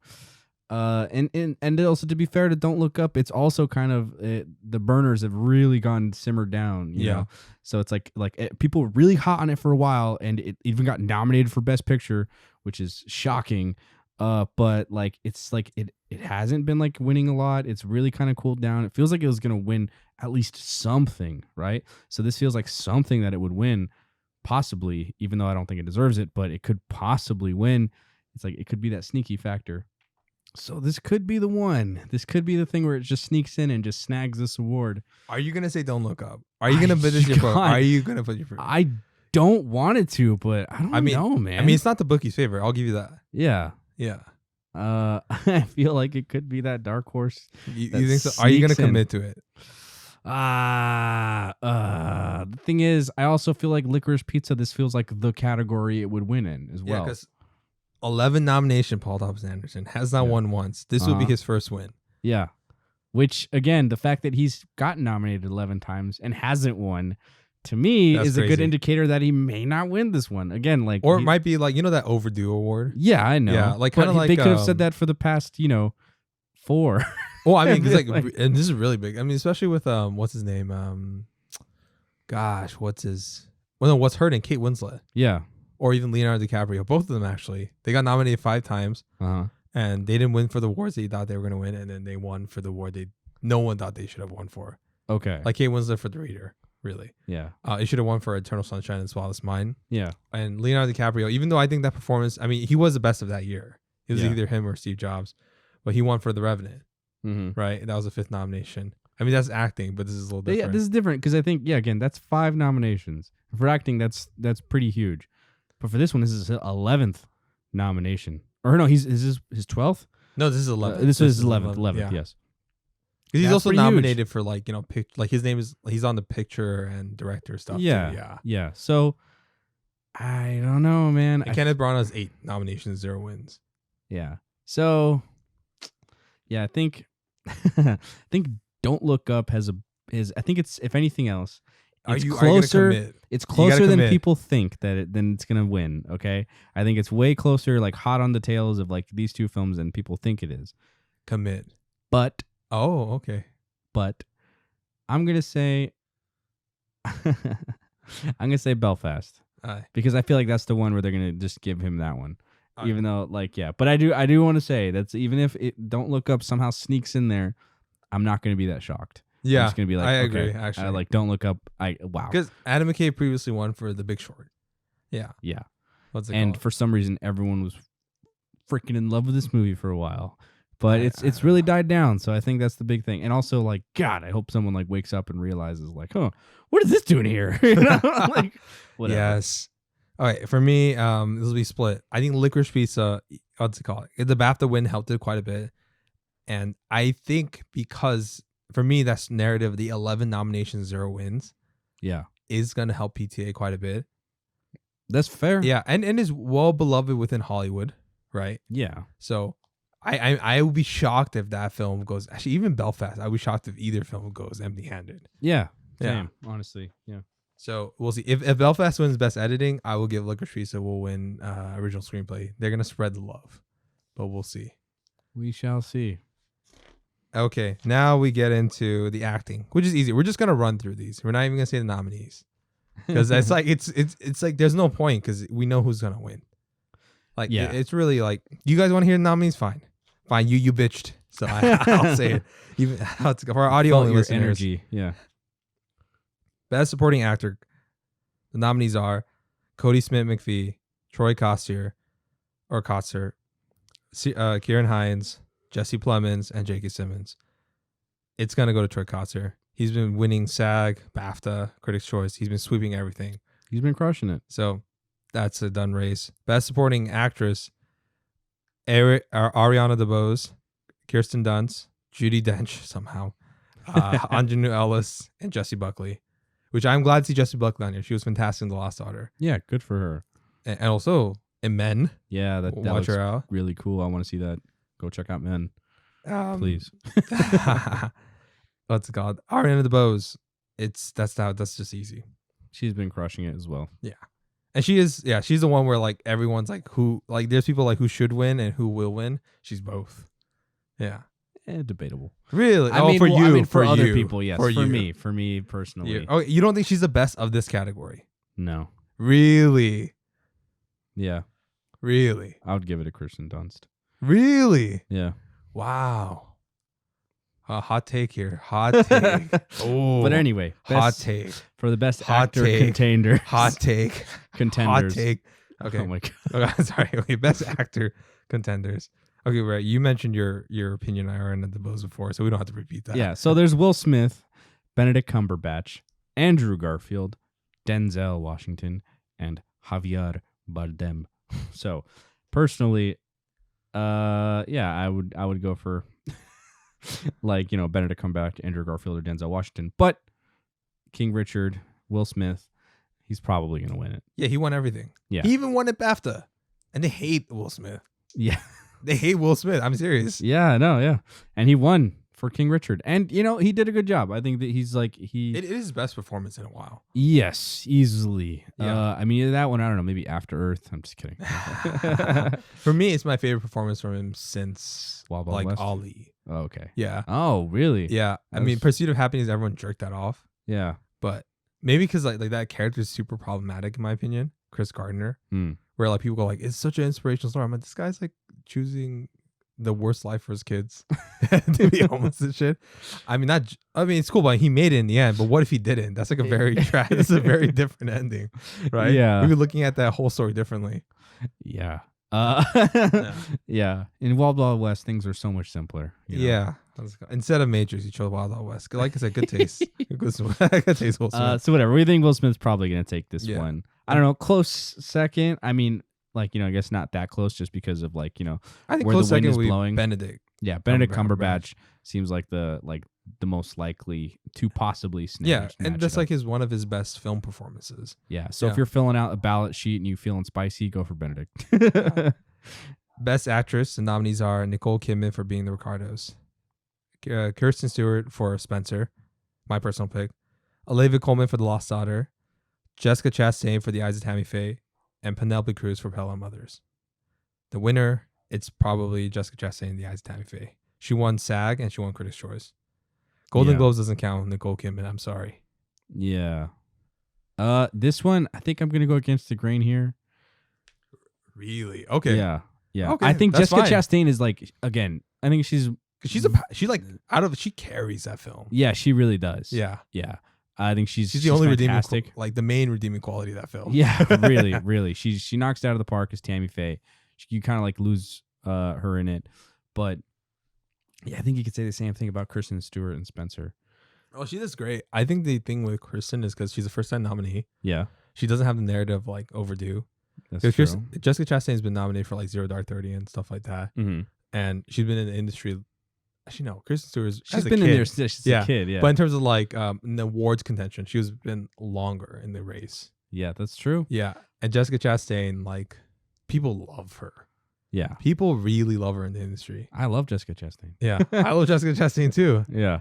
And also, to be fair to Don't Look Up, it's also kind of the burners have really gone simmered down. You know? So it's like people were really hot on it for a while, and it even got nominated for Best Picture, which is shocking. But like it's like it hasn't been like winning a lot. It's really kind of cooled down. It feels like it was gonna win at least something, right? So this feels like something that it would win, possibly, even though I don't think it deserves it, but it could possibly win. It's like it could be that sneaky factor. So this could be the one. This could be the thing where it just sneaks in and just snags this award. Are you gonna say Don't Look Up? Are you gonna put your vote? Are you gonna put your vote? I don't want it to, but I don't know, man. I mean, it's not the bookie's favorite. I'll give you that. Yeah. Yeah. I feel like it could be that dark horse. You think so? Are you gonna commit to it? The thing is, I also feel like Licorice Pizza, this feels like the category it would win in as well. Yeah, because 11 nomination, Paul Thomas Anderson has not won once. This will be his first win. Yeah. Which, again, the fact that he's gotten nominated 11 times and hasn't won, to me, is a good indicator that he may not win this one. Again, like... Or it might be like, that overdue award? Yeah, I know. Yeah, like kind of like... They could have said that for the past, 4. Well, I mean, because and this is really big. I mean, especially with, what's his name? What's hurting? Kate Winslet. Yeah. Or even Leonardo DiCaprio. Both of them, actually. They got nominated 5 times. And they didn't win for the awards they thought they were going to win. And then they won for the award no one thought they should have won for. Okay. Like Kate Winslet for The Reader, really. Yeah. It should have won for Eternal Sunshine and Spotless Mind. Yeah. And Leonardo DiCaprio, even though I think that performance, I mean, he was the best of that year. It was either him or Steve Jobs. But he won for The Revenant. Right? That was the 5th nomination. I mean, that's acting, but this is a little different. Yeah, this is different because I think, again, that's 5 nominations. For acting, that's pretty huge. But for this one, this is his 11th nomination. Or no, is this his 12th? No, this is 11th. This is 11th, yes. Because he's also nominated for like his name is, he's on the picture and director stuff. Yeah. Too. Yeah. So I don't know, man. And Kenneth Branagh has 8 nominations, 0 wins. Yeah. So yeah, I think Don't Look Up I think it's, if anything else, it's closer. It's closer than people think than it's gonna win. Okay, I think it's way closer, like hot on the tails of like these two films than people think it is. Commit. But okay. But I'm gonna say Belfast because I feel like that's the one where they're gonna just give him that one, even though But I do want to say that's even if it Don't Look Up somehow sneaks in there, I'm not gonna be that shocked. Yeah, I'm just gonna be like, I agree. Actually, I like Don't Look Up. Wow, because Adam McKay previously won for The Big Short. Yeah. What's it called? For some reason, everyone was freaking in love with this movie for a while, but it's really died down. So I think that's the big thing. And also, like, God, I hope someone like wakes up and realizes, like, what is this doing here? Like, whatever. Yes. All right, for me, this will be split. I think Licorice Pizza, what's it called? The BAFTA win helped it quite a bit, and I think because. For me, that's narrative. The 11 nominations, 0 wins. Yeah, is going to help PTA quite a bit. That's fair. Yeah, and is well beloved within Hollywood, right? Yeah. So, I would be shocked if that film goes. Actually, even Belfast, I would be shocked if either film goes empty-handed. Yeah. Same. Honestly. Yeah. So we'll see. If Belfast wins Best Editing, I will give Licorice Pizza will win Original Screenplay. They're gonna spread the love, but we'll see. We shall see. Okay, now we get into the acting, which is easy. We're just gonna run through these. We're not even gonna say the nominees because it's like it's like there's no point because we know who's gonna win. Like it's really like you guys want to hear the nominees? Fine. You bitched, so I'll say it. Even for our audio only listeners. Energy, yeah. Best Supporting Actor. The nominees are Cody Smith-McPhee, Troy Kotzer, Kieran Hines, Jesse Plemons, and J.K. Simmons. It's going to go to Troy Kotzer. He's been winning SAG, BAFTA, Critics' Choice. He's been sweeping everything. He's been crushing it. So that's a done race. Best Supporting Actress, Ariana DeBose, Kirsten Dunst, Judi Dench somehow, Anjanou Ellis, and Jessie Buckley, which I'm glad to see Jessie Buckley on here. She was fantastic in The Lost Daughter. Yeah, good for her. And also in Men. Yeah, that watch her out. Really cool. I want to see that. Go check out Men, please. what's it called? Ariana DeBose. That's just easy. She's been crushing it as well. Yeah. And she's the one where like everyone's like who like there's people like who should win and who will win. She's both. Yeah. Debatable. Really? For other people, yes. For me personally. You. Oh, you don't think she's the best of this category? No. Really? Yeah. Really? I would give it to Kirsten Dunst. Really? Yeah. Wow. Hot take here. Hot take. Oh. But anyway, hot take. For the best hot actor take. contenders. Hot take. Contenders. Hot take. Okay. Oh my god. Okay, sorry. Okay, best actor contenders. Okay, right. You mentioned your opinion on Ariana DeBose before, so we don't have to repeat that. Yeah. So there's Will Smith, Benedict Cumberbatch, Andrew Garfield, Denzel Washington, and Javier Bardem. So personally, I would go for like, Benedict Cumberbatch, Andrew Garfield, or Denzel Washington. But King Richard, Will Smith, he's probably gonna win it. Yeah, he won everything. Yeah. He even won at BAFTA. And they hate Will Smith. Yeah. They hate Will Smith. I'm serious. Yeah, no, yeah. And he won for King Richard. And, he did a good job. I think that he's like, It is his best performance in a while. Yes, easily. Yeah. That one, I don't know, maybe After Earth. I'm just kidding. For me, it's my favorite performance from him since Wild Wild West? Ali. Oh, okay. Yeah. Oh, really? Yeah. I mean, Pursuit of Happiness, everyone jerked that off. Yeah. But maybe because like that character is super problematic in my opinion. Chris Gardner. Where like people go like, it's such an inspirational story. I'm like, this guy's like choosing the worst life for his kids to be homeless and shit. I mean, it's cool, but he made it in the end. But what if he didn't? That's like a very that's a very different ending, right? Yeah, we'd be looking at that whole story differently. Yeah. Yeah. In Wild Wild West, things are so much simpler. Yeah. Instead of Matrix, you chose Wild Wild West. Like I said, good taste. Good taste. Will Smith. So whatever. We think Will Smith's probably gonna take this one. I don't know. Close second. I mean, I guess not that close, just because of I think where close the wind second is will be blowing. Benedict. Yeah, Benedict Cumberbatch seems like the most likely to possibly snatch. Yeah, and that's like one of his best film performances. Yeah. So if you're filling out a ballot sheet and you feeling spicy, go for Benedict. Best actress, the nominees are Nicole Kidman for Being the Ricardos, Kirsten Stewart for Spencer, my personal pick, Olivia Colman for The Lost Daughter, Jessica Chastain for The Eyes of Tammy Faye, and Penelope Cruz for Pelham Mothers. The winner, it's probably Jessica Chastain, The Eyes of Tammy Faye. She won SAG and she won Critics' Choice. Golden Globes doesn't count with Nicole Kidman. I'm sorry. Yeah. This one, I think I'm gonna go against the grain here. Really? Okay. Yeah. Yeah. Okay, I think Jessica fine. Chastain is I think she carries that film. Yeah, she really does. Yeah. Yeah. I think she's the only fantastic. the main redeeming quality of that film. Yeah, really, really. She knocks it out of the park as Tammy Faye. You kind of lose her in it, but yeah, I think you could say the same thing about Kristen Stewart and Spencer. Oh, she does great. I think the thing with Kristen is because she's a first time nominee. Yeah, she doesn't have the narrative overdue. That's true. Jessica Chastain's been nominated for Zero Dark 30 and stuff like that, and she's been in the industry. Actually, no, Kristen Stewart. She's been in there since she's a kid. Yeah, but in terms of in the awards contention, she has been longer in the race. Yeah, that's true. Yeah, and Jessica Chastain, people love her. Yeah, people really love her in the industry. I love Jessica Chastain. Yeah, I love Jessica Chastain too. Yeah.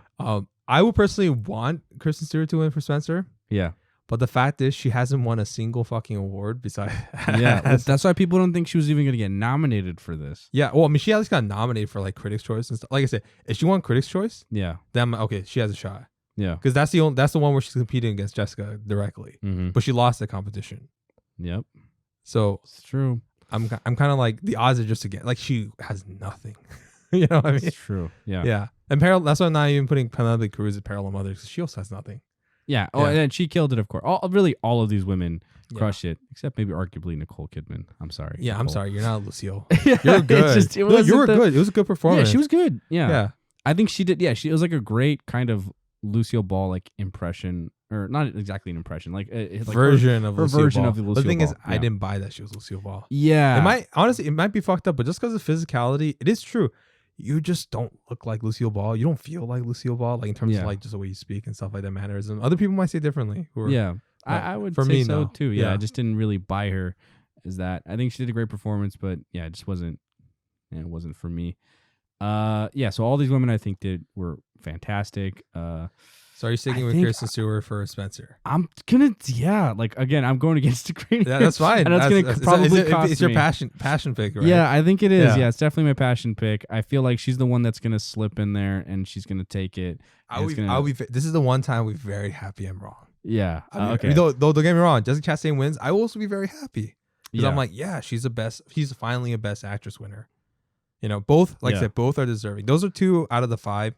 I would personally want Kristen Stewart to win for Spencer. Yeah. But the fact is, she hasn't won a single fucking award besides. Yeah, that's why people don't think she was even going to get nominated for this. Yeah, well, I mean, she at least got nominated for Critics' Choice and stuff. Like I said, if she won Critics' Choice, yeah, then okay, she has a shot. Yeah, because that's the one where she's competing against Jessica directly, but she lost the competition. Yep. So it's true. I'm kind of the odds are just again she has nothing. You know what I mean? It's true. Yeah. Yeah, and that's why I'm not even putting Penelope Cruz at Parallel Mothers because she also has nothing. Yeah. Oh, and she killed it, of course. All of these women crushed it, except maybe arguably Nicole Kidman. I'm sorry. Yeah, Nicole. I'm sorry. You're not Lucille. You're good. You were good. It was a good performance. Yeah, she was good. Yeah. Yeah. I think she did. Yeah, it was a great kind of Lucille Ball impression, or not exactly an impression, version of Lucille version Ball. of Lucille Ball. The thing is, I didn't buy that she was Lucille Ball. Yeah. It might be fucked up, but just because of physicality, it is true. You just don't look like Lucille Ball. You don't feel like Lucille Ball, in terms of just the way you speak and stuff like that, mannerism. Other people might say differently. I would say so too. Yeah, I just didn't really buy her as that. I think she did a great performance, but yeah, it just wasn't. It wasn't for me. Yeah. So all these women I think were fantastic. So are you sticking I with think Kristen Stewart for Spencer? I'm gonna, yeah. Like again, I'm going against the green. Yeah, that's fine. and that's gonna probably cost it's your me. passion pick, right? Yeah, I think it is. Yeah. Yeah, it's definitely my passion pick. I feel like she's the one that's gonna slip in there, and she's gonna take it. I'll be. This is the one time we're very happy I'm wrong. Yeah. Okay. Though don't get me wrong, Jessica Chastain wins, I will also be very happy because I'm like, yeah, she's the best. She's finally a Best Actress winner. You know, both, like I said, both are deserving. Those are 2 out of the 5.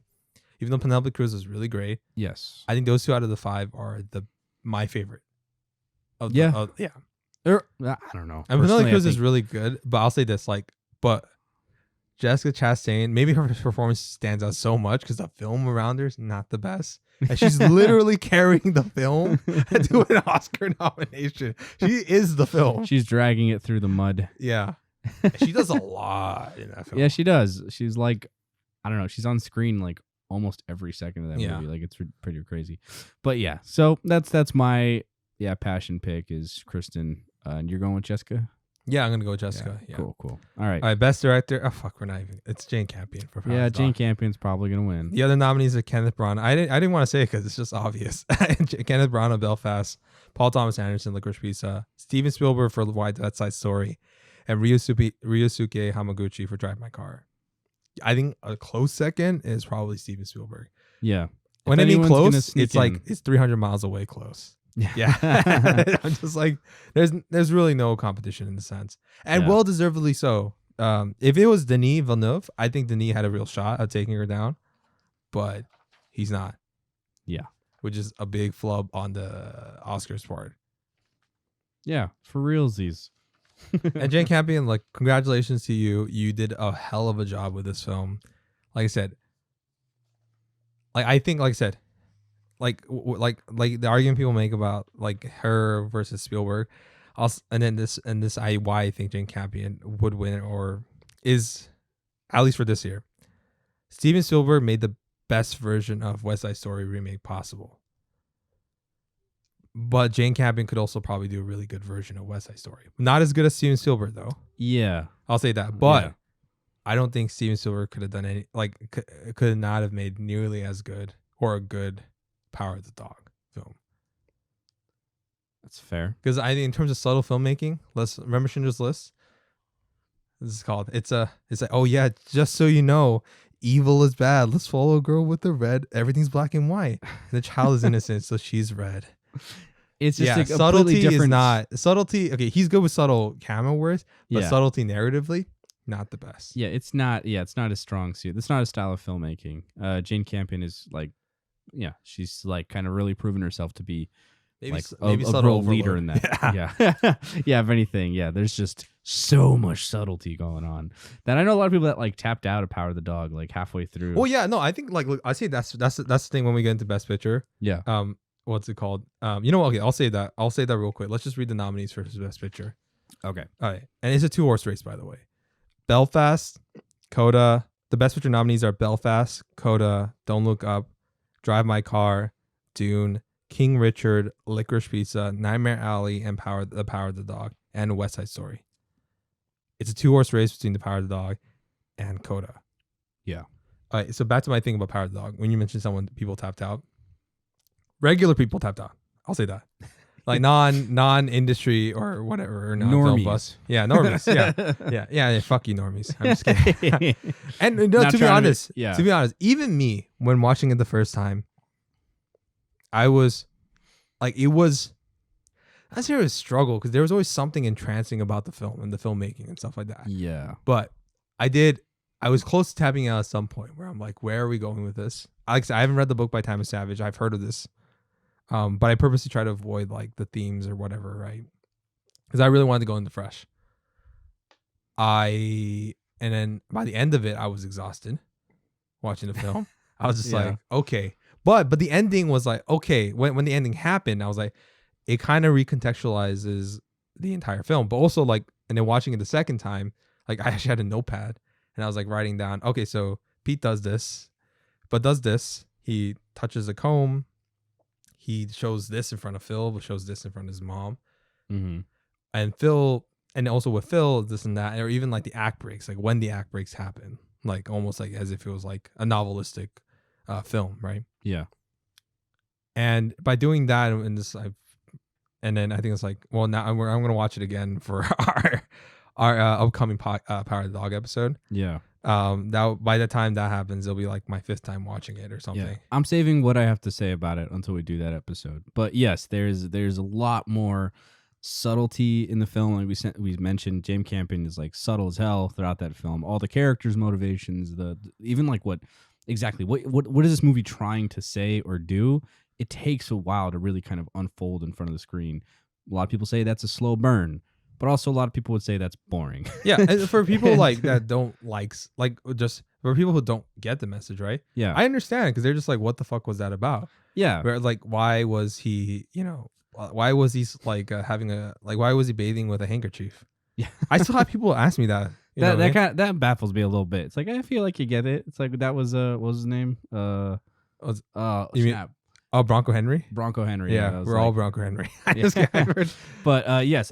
Even though Penelope Cruz is really great, Yes. I think those 2 out of the 5 are my favorite. Yeah. Yeah. I don't know. And Penelope Cruz is really good, but I'll say this, but Jessica Chastain, maybe her performance stands out so much because the film around her is not the best. And she's literally carrying the film to an Oscar nomination. She is the film. She's dragging it through the mud. Yeah. She does a lot in that film. Yeah, she does. She's like, I don't know. She's on screen like almost every second of that movie. Like it's pretty crazy. But yeah, so that's my passion pick is Kristen. And you're going with Jessica? Yeah, I'm gonna go with Jessica. Yeah. Cool. All right. Best director. Oh fuck, we're not even. It's Jane Campion for Power of the Dog. Jane Campion's probably gonna win. The other nominees are Kenneth Branagh. I didn't want to say it because it's just obvious. Kenneth Branagh, Belfast. Paul Thomas Anderson, Licorice Pizza. Steven Spielberg for West Side Story, and Ryosuke Hamaguchi for Drive My Car. I think a close second is probably Steven Spielberg. Yeah. When I mean close, it's like it's 300 miles away close. Yeah. I'm just like, there's really no competition in the sense. And well deservedly so. If it was Denis Villeneuve, I think Denis had a real shot at taking her down. But he's not. Yeah. Which is a big flub on the Oscars part. Yeah, for realsies. And Jane Campion, like, congratulations to you. You did a hell of a job with this film. Like I said, like the argument people make about like her versus Spielberg, and then why I think Jane Campion would win or is, at least for this year. Steven Spielberg made the best version of West Side Story remake possible. But Jane Campion could also probably do a really good version of West Side Story. Not as good as Steven Spielberg, though. Yeah. I'll say that. But I don't think Steven Spielberg could have done any, could not have made nearly as good or a good Power of the Dog film. That's fair. Because I think in terms of subtle filmmaking, remember Schindler's List? This is called, it's like, oh yeah, just so you know, evil is bad. Let's follow a girl with the red. Everything's black and white. And the child is innocent, so she's red. It's just a subtlety different... is not subtlety. Okay, he's good with subtle camera work, but subtlety narratively, not the best. Yeah, it's not. Yeah, it's not a strong suit. It's not a style of filmmaking. Jane Campion is like, she's like kind of really proven herself to be maybe a real leader in that. Yeah. If anything, there's just so much subtlety going on that I know a lot of people that like tapped out of Power of the Dog like halfway through. Well, yeah, no, I think like look, I say that's the thing when we get into Best Picture. Yeah. What's it called? You know what? Okay, I'll say that real quick. Let's just read the nominees for Best Picture. Okay. All right. And it's a 2-horse race, by the way. Belfast, Coda. The Best Picture nominees are Belfast, Coda, Don't Look Up, Drive My Car, Dune, King Richard, Licorice Pizza, Nightmare Alley, and The Power of the Dog, and West Side Story. It's a 2-horse race between The Power of the Dog and Coda. Yeah. All right. So back to my thing about Power of the Dog. When you mentioned people tapped out. Regular people tapped out. I'll say that. Like non-industry or whatever. Or non-film bus. Yeah, normies. Yeah. Fuck you, normies. I'm just kidding. And to be honest, even me, when watching it the first time, I was like, it was, I say it was a struggle because there was always something entrancing about the film and the filmmaking and stuff like that. Yeah. But I was close to tapping out at some point where I'm like, where are we going with this? I haven't read the book by Thomas Savage. I've heard of this. But I purposely try to avoid like the themes or whatever, right? Because I really wanted to go into fresh. And then by the end of it, I was exhausted watching the film. I was just like, okay. But the ending was like, okay. When the ending happened, I was like, it kind of recontextualizes the entire film. But also like, and then watching it the second time, like I actually had a notepad and I was like writing down, okay, so Pete does this, but does this. He touches a comb. He shows this in front of Phil, but shows this in front of his mom. Mm-hmm. And Phil, and also with Phil, this and that, or even like the act breaks, like when the act breaks happen. like almost like as if it was like a novelistic film, right? Yeah. And by doing that, and then I think it's like, well, now I'm gonna watch it again for our upcoming Power of the Dog episode. Yeah. That by the time that happens, it'll be like my 5th time watching it or something. Yeah. I'm saving what I have to say about it until we do that episode. But yes, there's a lot more subtlety in the film. Like we mentioned, James Campion is like subtle as hell throughout that film. All the characters' motivations, even like what is this movie trying to say or do? It takes a while to really kind of unfold in front of the screen. A lot of people say that's a slow burn, but also a lot of people would say that's boring. Yeah, and for people like that don't just for people who don't get the message, right? Yeah, I understand because they're just like, what the fuck was that about? Yeah, where like, why was he, why was he like why was he bathing with a handkerchief? Yeah, I still have people ask me that. That baffles me a little bit. It's like I feel like you get it. It's like that was what was his name? Bronco Henry. Bronco Henry. Yeah, we're all Bronco Henry. But yes,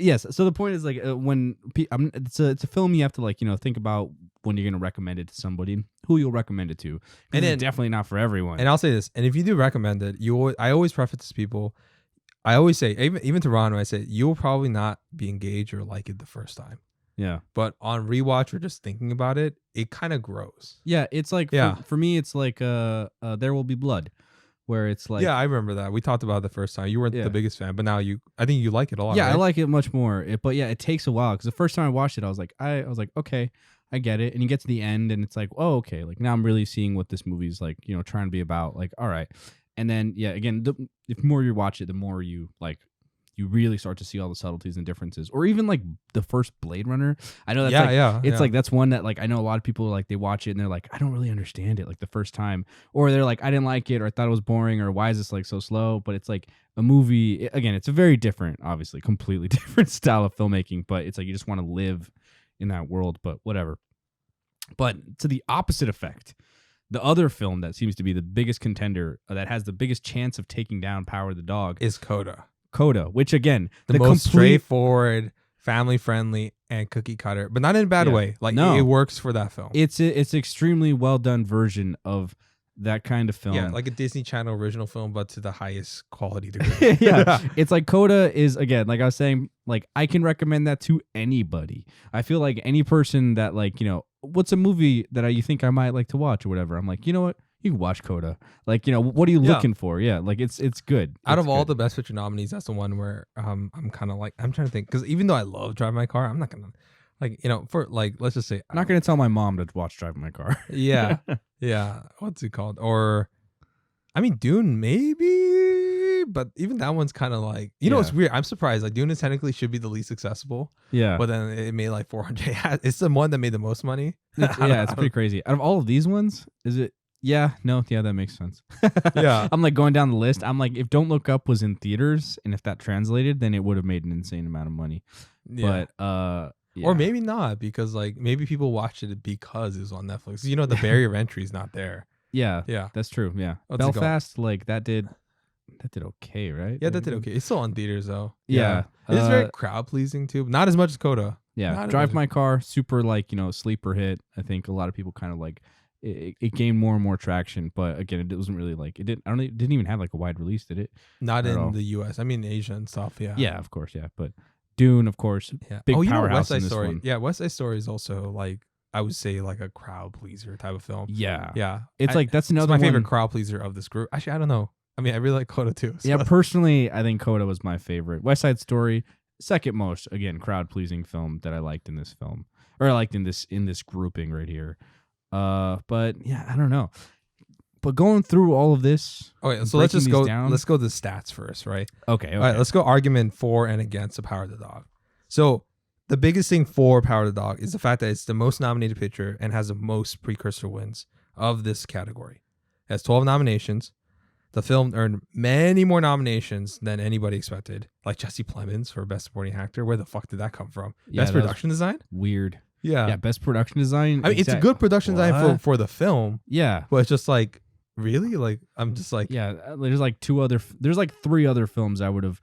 yes. So the point is like when it's a film you have to like think about when you're gonna recommend it to somebody, who you'll recommend it to, and it's definitely not for everyone. And I'll say this, and if you do recommend it, I always preface to people. I always say, even to Ron, when I say you will probably not be engaged or like it the first time. Yeah. But on rewatch or just thinking about it, it kind of grows. Yeah, it's like for me, it's like There Will Be Blood. Where it's like, yeah, I remember that. We talked about it the first time. You weren't the biggest fan, but now I think you like it a lot. Yeah, right? I like it much more. But yeah, it takes a while because the first time I watched it, I was like, okay, I get it. And you get to the end, and it's like, oh, okay, like now I'm really seeing what this movie's like, trying to be about. Like, all right, and then yeah, again, the more you watch it, the more you like. You really start to see all the subtleties and differences, or even like the first Blade Runner. I know that's it's like that's one that like I know a lot of people like they watch it and they're like, I don't really understand it like the first time, or they're like, I didn't like it, or I thought it was boring, or why is this like so slow? But it's like a movie again. It's a very different, obviously, completely different style of filmmaking. But it's like you just want to live in that world. But whatever. But to the opposite effect, the other film that seems to be the biggest contender that has the biggest chance of taking down Power of the Dog is Coda. Coda, which again, the most straightforward, family friendly, and cookie cutter, but not in a bad way. Like it works for that film. It's extremely well done version of that kind of film. Yeah, like a Disney Channel original film, but to the highest quality degree. Yeah, it's like Coda is again, like I was saying, like I can recommend that to anybody. I feel like any person that like what's a movie that you think I might like to watch or whatever. I'm like, you know what? You can watch Coda. Like, what are you looking for? Yeah, like it's good. Out of all the Best Picture nominees, that's the one where I'm kind of like, I'm trying to think, because even though I love driving my car, I'm not gonna like, for like, let's just say, I'm not gonna tell my mom to watch Driving My Car. Yeah, yeah. What's it called? Or, I mean, Dune maybe, but even that one's kind of like, it's weird. I'm surprised. Like Dune technically should be the least accessible. Yeah, but then it made like 400. It's the one that made the most money. It's pretty crazy. Out of all of these ones, is it? Yeah, that makes sense. Yeah. I'm like going down the list. I'm like, if Don't Look Up was in theaters and if that translated, then it would have made an insane amount of money. Yeah. But or maybe not, because like maybe people watched it because it was on Netflix. The barrier of entry is not there. Yeah, that's true. Yeah, Belfast, like that did okay, right? Yeah, that did okay. It's still on theaters though. Yeah. It's very crowd pleasing too. Not as much as Coda. Yeah, Drive My Car, super like sleeper hit. I think a lot of people kind of like. It gained more and more traction, but again, it wasn't really like it didn't even have like a wide release, did it? Not in the U.S. I mean, Asia and stuff. Yeah. Yeah, of course. Yeah, but Dune, of course. Yeah. Big powerhouse West Side in this Story. one. Yeah, West Side Story is also like I would say like a crowd pleaser type of film. Yeah. Yeah. It's like that's another my favorite crowd pleaser of this group. Actually, I don't know. I mean, I really like Coda too. So. Yeah, personally, I think Coda was my favorite. West Side Story, second most. Again, crowd pleasing film that I liked in this film, or I liked in this grouping right here. But yeah, I don't know. But going through all of this, okay, so let's just go. Let's go to the stats first, right? Okay. All right, let's go argument for and against the Power of the Dog. So the biggest thing for Power of the Dog is the fact that it's the most nominated picture and has the most precursor wins of this category. It has 12 nominations. The film earned many more nominations than anybody expected, like Jesse Plemons for Best Supporting Actor. Where the fuck did that come from? Best Production Design? Weird. Yeah. Best production design. I mean, it's a good production design for the film. Yeah. But it's just like, really? Like, I'm just like. Yeah. There's like three other films I would have.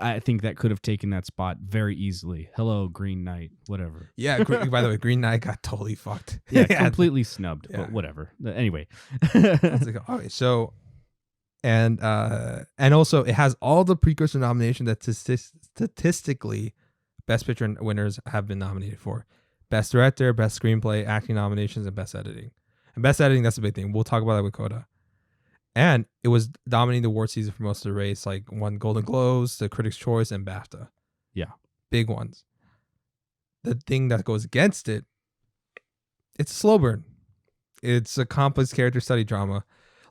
I think that could have taken that spot very easily. Hello, Green Knight, whatever. Yeah. By the way, Green Knight got totally fucked. Yeah, completely snubbed. Yeah. But whatever. Anyway. Okay, so and also it has all the precursor nominations that statistically Best Picture winners have been nominated for: Best Director, Best Screenplay, Acting nominations, and Best Editing. And Best Editing, that's a big thing. We'll talk about that with Coda. And it was dominating the award season for most of the race, like won Golden Globes, the Critics' Choice, and BAFTA. Yeah. Big ones. The thing that goes against it, it's a slow burn. It's a complex character study drama.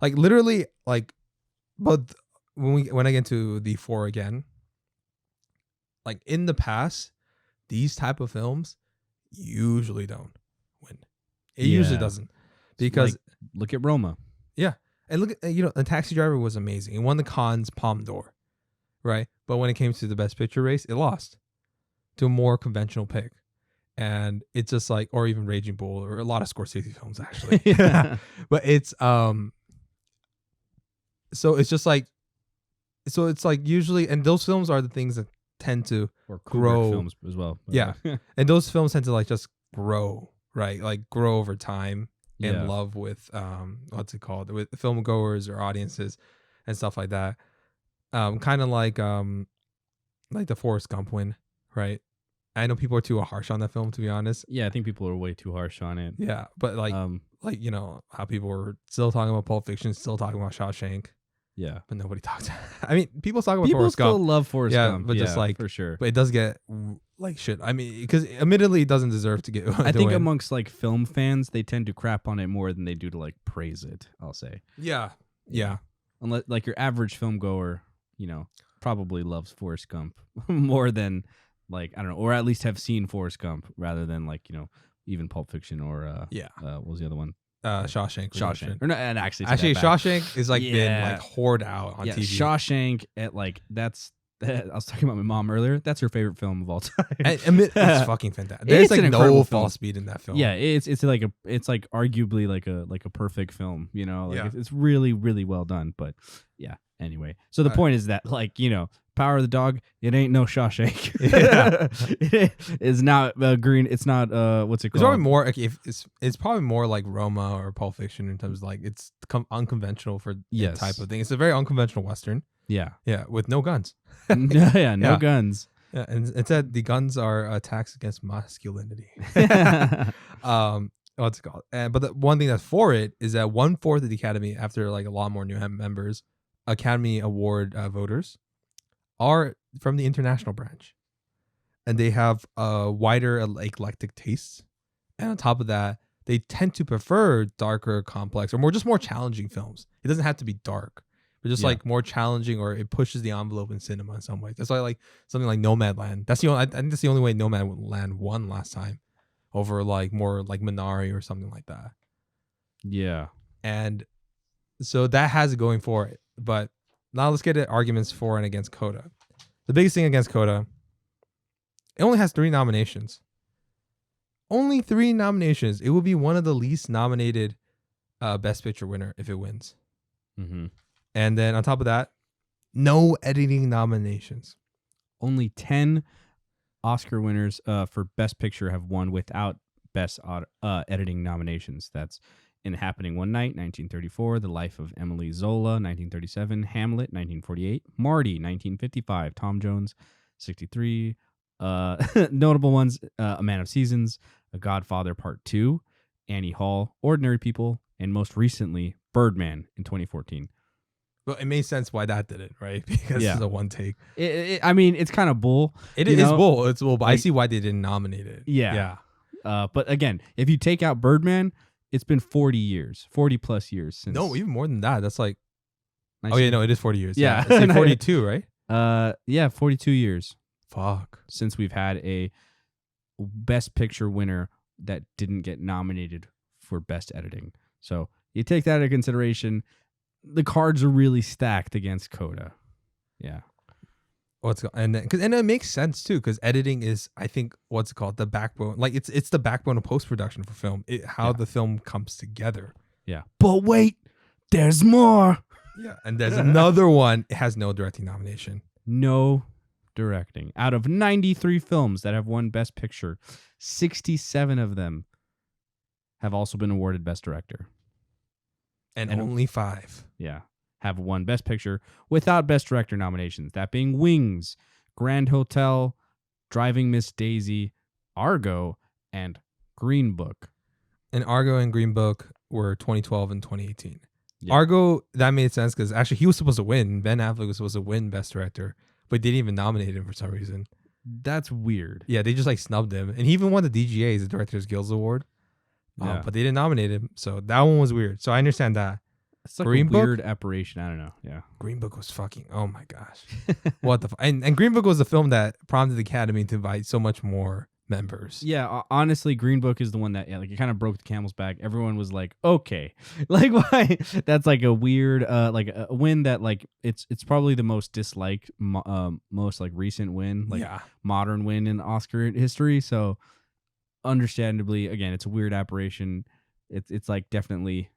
Like literally, like, but when I get to the 4 again, like in the past, these type of films usually don't win. It usually doesn't. Because like, look at Roma. Yeah. And look at, the Taxi Driver was amazing. It won the Cannes Palme d'Or, right? But when it came to the Best Picture race, it lost to a more conventional pick. And it's just like, or even Raging Bull, or a lot of Scorsese films, actually. But it's, so it's just like, so it's like usually, and those films are the things that tend to grow. Films as well. Yeah. And those films tend to like just grow, right? Like grow over time. In love with what's it called, with film goers or audiences and stuff like that. Kind of like the Forrest Gump win, right? I know people are too harsh on that film, to be honest. Yeah, I think people are way too harsh on it. Yeah, but like how people were still talking about Pulp Fiction, still talking about Shawshank. Yeah, but nobody talks. I mean, people talk about Forrest Gump. People still love Forrest Gump, but just like for sure. But it does get like shit. I mean, because admittedly, it doesn't deserve to get. I think amongst like film fans, they tend to crap on it more than they do to like praise it. I'll say. Yeah. Unless like your average film goer, probably loves Forrest Gump more than like I don't know, or at least have seen Forrest Gump rather than like even Pulp Fiction or what was the other one? Shawshank. Or no, and actually Shawshank is like been like hoard out on TV. Shawshank at like that's. I was talking about my mom earlier. That's her favorite film of all time. It's fucking fantastic. There's like no false speed in that film. Yeah, it's like arguably like a perfect film. It's really really well done. But yeah, anyway. So the point is that like Power of the Dog, it ain't no Shawshank. It is not green. It's not what's it called? It's probably more. Like, it's probably more like Roma or Pulp Fiction in terms of like it's unconventional for that type of thing. It's a very unconventional Western. Yeah, with no guns. No guns. Yeah, and it said the guns are attacks against masculinity. What's it called? But the one thing that's for it is that 1/4 of the Academy, after like a lot more new members, Academy Award voters, are from the international branch, and they have wider eclectic tastes. And on top of that, they tend to prefer darker, complex, or more challenging films. It doesn't have to be dark. But just like more challenging, or it pushes the envelope in cinema in some ways. That's why like something like Nomadland. That's the only. I think that's the only way Nomadland won last time, over like more like Minari or something like that. Yeah, and so that has it going for it. But now let's get at arguments for and against Coda. The biggest thing against Coda, it only has 3 nominations. Only 3 nominations. It will be one of the least nominated Best Picture winner if it wins. Mm-hmm. And then on top of that, no editing nominations. Only 10 Oscar winners for Best Picture have won without Best Editing nominations. That's In Happening One Night, 1934, The Life of Emily Zola, 1937, Hamlet, 1948, Marty, 1955, Tom Jones, 63. Notable ones, A Man of Seasons, A Godfather Part 2, Annie Hall, Ordinary People, and most recently, Birdman in 2014. Well, it made sense why that did it, right? Because it's a one take. I mean, it's kind of bull. It is bull. It's bull, but like, I see why they didn't nominate it. Yeah. But again, if you take out Birdman, it's been 40 years, 40 plus years since. No, even more than that. That's like. 19... Oh yeah, no, it is 40 years. Yeah, it's like 42, right? 42 years. Fuck. Since we've had a Best Picture winner that didn't get nominated for Best Editing. So you take that into consideration. The cards are really stacked against Coda. Yeah. And it makes sense too, because editing is, I think, the backbone. Like it's the backbone of post production for film. How the film comes together. Yeah. But wait, there's more. Yeah, and there's another one. It has no directing nomination. No directing. Out of 93 films that have won Best Picture, 67 of them have also been awarded Best Director. And only 5. Yeah. Have won Best Picture without Best Director nominations. That being Wings, Grand Hotel, Driving Miss Daisy, Argo, and Green Book. And Argo and Green Book were 2012 and 2018. Yeah. Argo, that made sense because actually he was supposed to win. Ben Affleck was supposed to win Best Director, but they didn't even nominate him for some reason. That's weird. Yeah, they just like snubbed him. And he even won the DGA, the Directors Guild Award. Yeah. But they didn't nominate him. So that one was weird. So I understand that. It's like Green Book, weird apparition. I don't know. Yeah. Green Book was fucking, oh my gosh. What the and Green Book was the film that prompted the Academy to invite so much more members. Yeah, honestly, Green Book is the one that like it kind of broke the camel's back. Everyone was like, okay, like why? That's like a weird, like a win that like it's probably the most disliked, most like recent win, like modern win in Oscar history. So, understandably, again, it's a weird apparition. It's like definitely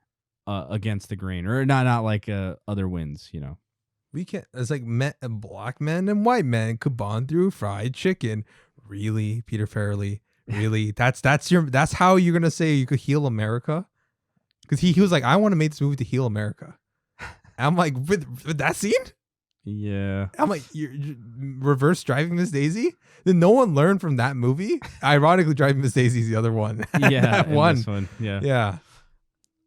against the grain, or not like other wins, you know. We can't. It's like black men and white men could bond through fried chicken. Really, Peter Farrelly? Really? That's how you're gonna say you could heal America? Because he was like, I want to make this movie to heal America. And I'm like, with that scene? Yeah. I'm like, you're reverse Driving Miss Daisy? Did no one learn from that movie? Ironically, Driving Miss Daisy is the other one. Yeah, that one. This one. Yeah. Yeah.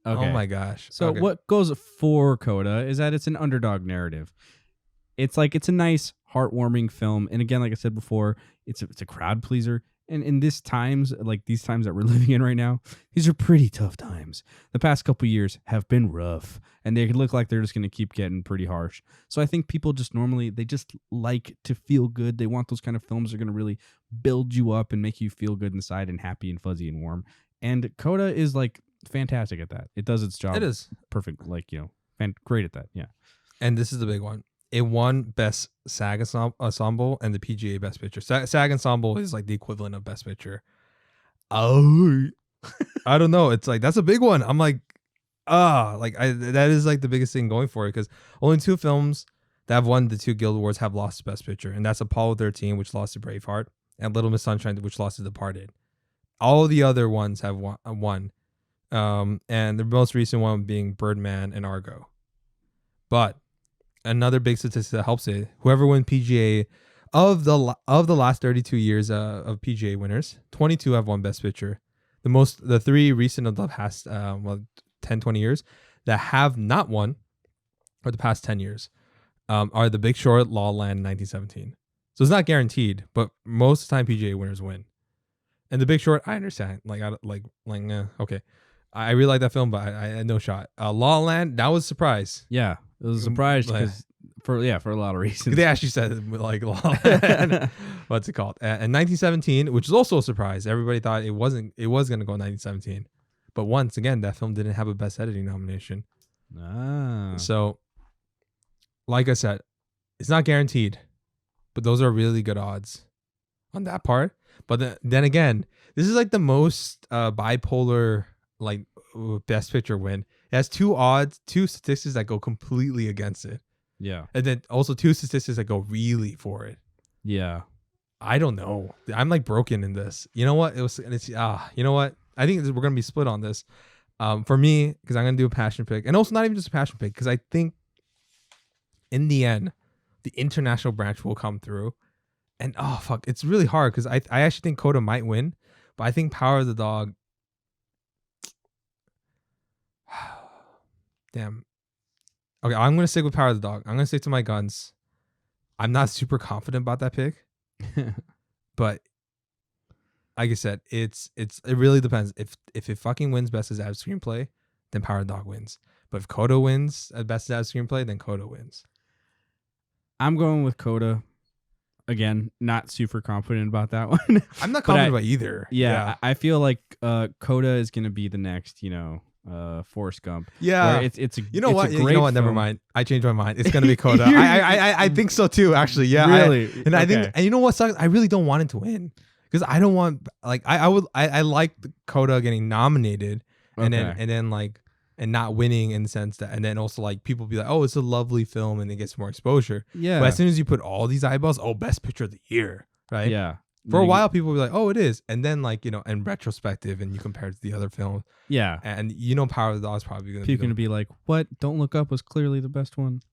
Okay. Oh my gosh. So what goes for Coda is that it's an underdog narrative. It's like it's a nice, heartwarming film, and again, like I said before, it's a crowd pleaser. And in these times, like these times that we're living in right now, these are pretty tough times. The past couple years have been rough, and they look like they're just going to keep getting pretty harsh. So I think people just normally they just like to feel good. They want those kind of films that are going to really build you up and make you feel good inside and happy and fuzzy and warm. And Coda is like fantastic at that. It does its job. It is perfect. Like great at that. Yeah. And this is the big one. It won Best SAG Ensemble and the PGA Best Picture. SAG Ensemble is like the equivalent of Best Picture. Oh, I don't know. It's like, that's a big one. I'm like, that is like the biggest thing going for it because only 2 films that have won the 2 Guild Awards have lost to Best Picture. And that's Apollo 13, which lost to Braveheart, and Little Miss Sunshine, which lost to Departed. All the other ones have won. And the most recent one being Birdman and Argo. But another big statistic that helps it, whoever wins PGA of the last 32 years of PGA winners, 22 have won Best Picture. The 3 recent of the past 10, 20 years that have not won, or the past 10 years, are The Big Short, La La Land, 1917. So it's not guaranteed, but most of the time PGA winners win. And The Big Short, I understand. Okay. I really like that film, but I had no shot. La La Land, that was a surprise. Yeah, it was a surprise because for a lot of reasons. They actually said like La La Land. What's it called? And 1917, which is also a surprise. Everybody thought it was going to go 1917, but once again, that film didn't have a Best Editing nomination. So, like I said, it's not guaranteed, but those are really good odds on that part. But then again, this is like the most bipolar like Best Picture win. It has 2 statistics that go completely against it. Yeah. And then also 2 statistics that go really for it. Yeah. I don't know. I'm like broken in this. You know what? You know what? I think we're going to be split on this. For me, because I'm going to do a passion pick, and also not even just a passion pick, because I think in the end, the international branch will come through. And it's really hard because I actually think Coda might win, but I think Power of the Dog. Damn. Okay, I'm going to stick with Power of the Dog. I'm going to stick to my guns. I'm not super confident about that pick. But like I said, it really depends. If it fucking wins Best Adapted Screenplay, then Power of the Dog wins. But if Coda wins Best Adapted Screenplay, then Coda wins. I'm going with Coda. Again, not super confident about that one. I'm not confident about either. Yeah, I feel like Coda is going to be the next, Forrest Gump. Yeah, it's you know what? Never mind. I changed my mind. It's gonna be Coda. I think so too. Actually, yeah. Really? I think, and you know what sucks? I really don't want it to win because I don't want I like the Coda getting nominated, and then like and not winning in the sense that, and then also like people be like, oh, it's a lovely film and it gets more exposure. Yeah. But as soon as you put all these eyeballs, oh, best picture of the year, right? Yeah. For a while, people will be like, oh, it is. And then like, in retrospective and you compare it to the other films. Yeah. And Power of the Dog is probably going to be. People going to be like, what? Don't Look Up was clearly the best one.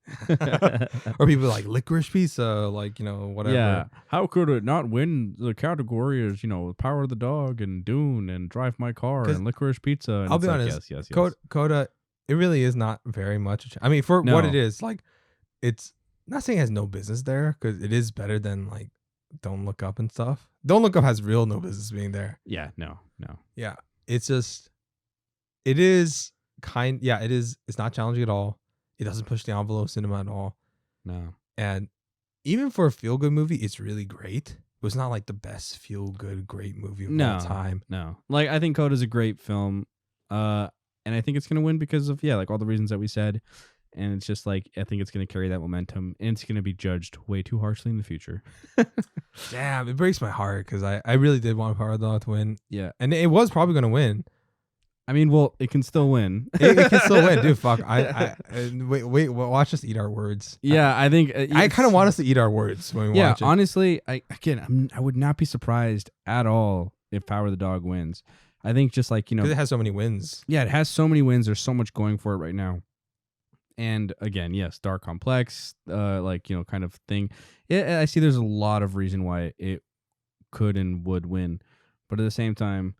Or people like Licorice Pizza, like, whatever. Yeah. How could it not win the category as, Power of the Dog and Dune and Drive My Car and Licorice Pizza? And I'll be honest. Yes. Coda, it really is not very much. I mean, for what it is, like, it's not saying it has no business there because it is better than like Don't Look Up and stuff. Don't Look Up has no business being there. Yeah, no. Yeah. It's just, it is it's not challenging at all. It doesn't push the envelope of cinema at all. No. And even for a feel-good movie, it's really great. But it's not like the best feel-good, great movie of all time. No. Like, I think Coda's a great film. And I think it's going to win because of, like all the reasons that we said. And it's just like, I think it's going to carry that momentum and it's going to be judged way too harshly in the future. Damn, it breaks my heart because I really did want Power of the Dog to win. Yeah. And it was probably going to win. I mean, well, it can still win. It can still win. Dude, fuck. Wait, watch us eat our words. Yeah, I think. I kind of want us to eat our words when we watch it. Yeah, honestly, I would not be surprised at all if Power of the Dog wins. I think just like, because it has so many wins. Yeah, it has so many wins. There's so much going for it right now. And again, yes, dark, complex, kind of thing. I see there's a lot of reason why it could and would win. But at the same time,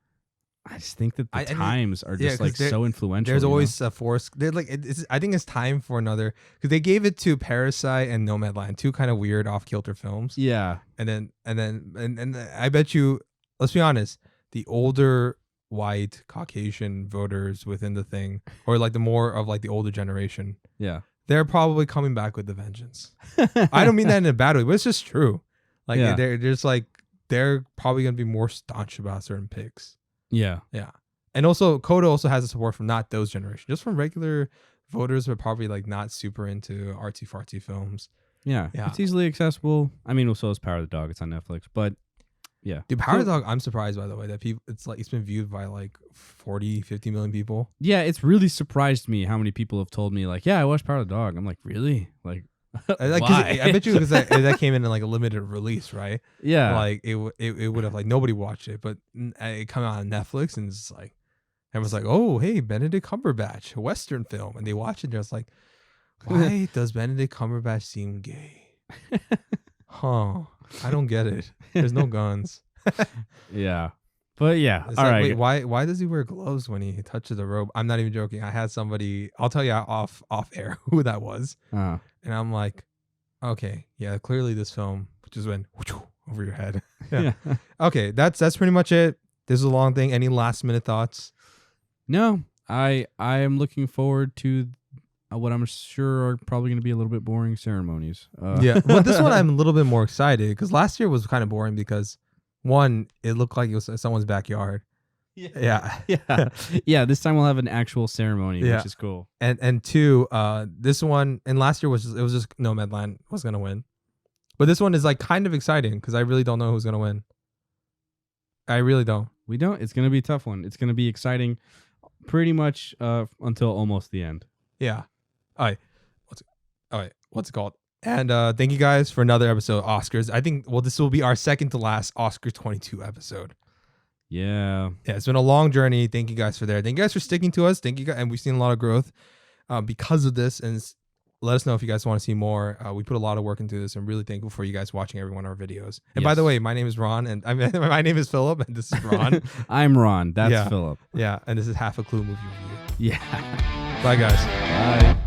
I just think that the times are just like so influential. There's always a force. They're like, I think it's time for another, because they gave it to Parasite and Nomadland, two kind of weird off-kilter films. Yeah. And I bet you, let's be honest, the older white Caucasian voters within the thing, or like the more of like the older generation, they're probably coming back with the vengeance. I don't mean that in a bad way, but it's just true. Like they're just like, they're probably gonna be more staunch about certain picks. Yeah And also Coda also has the support from not those generations, just from regular voters who are probably like not super into artsy fartsy films. Yeah, it's easily accessible. I mean, so is Power of the Dog. It's on Netflix, but yeah. Dude, Power of the Dog, I'm surprised, by the way, that people, it's been viewed by like 40, 50 million people. Yeah, it's really surprised me how many people have told me, like, yeah, I watched Power of the Dog. I'm like, really? Like, why? I bet you because that came in like a limited release, right? Yeah. Like, it would have, like, nobody watched it, but it come out on Netflix, and it's like, everyone's like, oh, hey, Benedict Cumberbatch, a Western film. And they watch it, and they're just like, why does Benedict Cumberbatch seem gay? Huh. I don't get it. There's no guns. Yeah. But yeah. It's all like, right. Wait, why does he wear gloves when he touches the robe? I'm not even joking. I had somebody, I'll tell you off air who that was. And I'm like, okay, yeah, clearly this film just went over your head. Yeah. Okay, that's pretty much it. This is a long thing. Any last minute thoughts? No. I am looking forward to what I'm sure are probably going to be a little bit boring ceremonies. Yeah, but this one I'm a little bit more excited because last year was kind of boring because, one, it looked like it was someone's backyard. Yeah. This time we'll have an actual ceremony, which is cool. And two, this one, and last year was just Nomadland was gonna win, but this one is like kind of exciting because I really don't know who's gonna win. I really don't. We don't. It's gonna be a tough one. It's gonna be exciting, pretty much until almost the end. Yeah. All right. What's it called? And thank you guys for another episode of Oscars. I think, this will be our second to last Oscar 22 episode. Yeah. It's been a long journey. Thank you guys for there. Thank you guys for sticking to us. Thank you guys. And we've seen a lot of growth because of this. And let us know if you guys want to see more. We put a lot of work into this. I'm really thankful for you guys watching every one of our videos. And by the way, my name is Ron, and my name is Philip, and this is Ron. I'm Ron. That's Philip. Yeah. And this is Half a Clue Movie Review. Yeah. Bye, guys. Bye.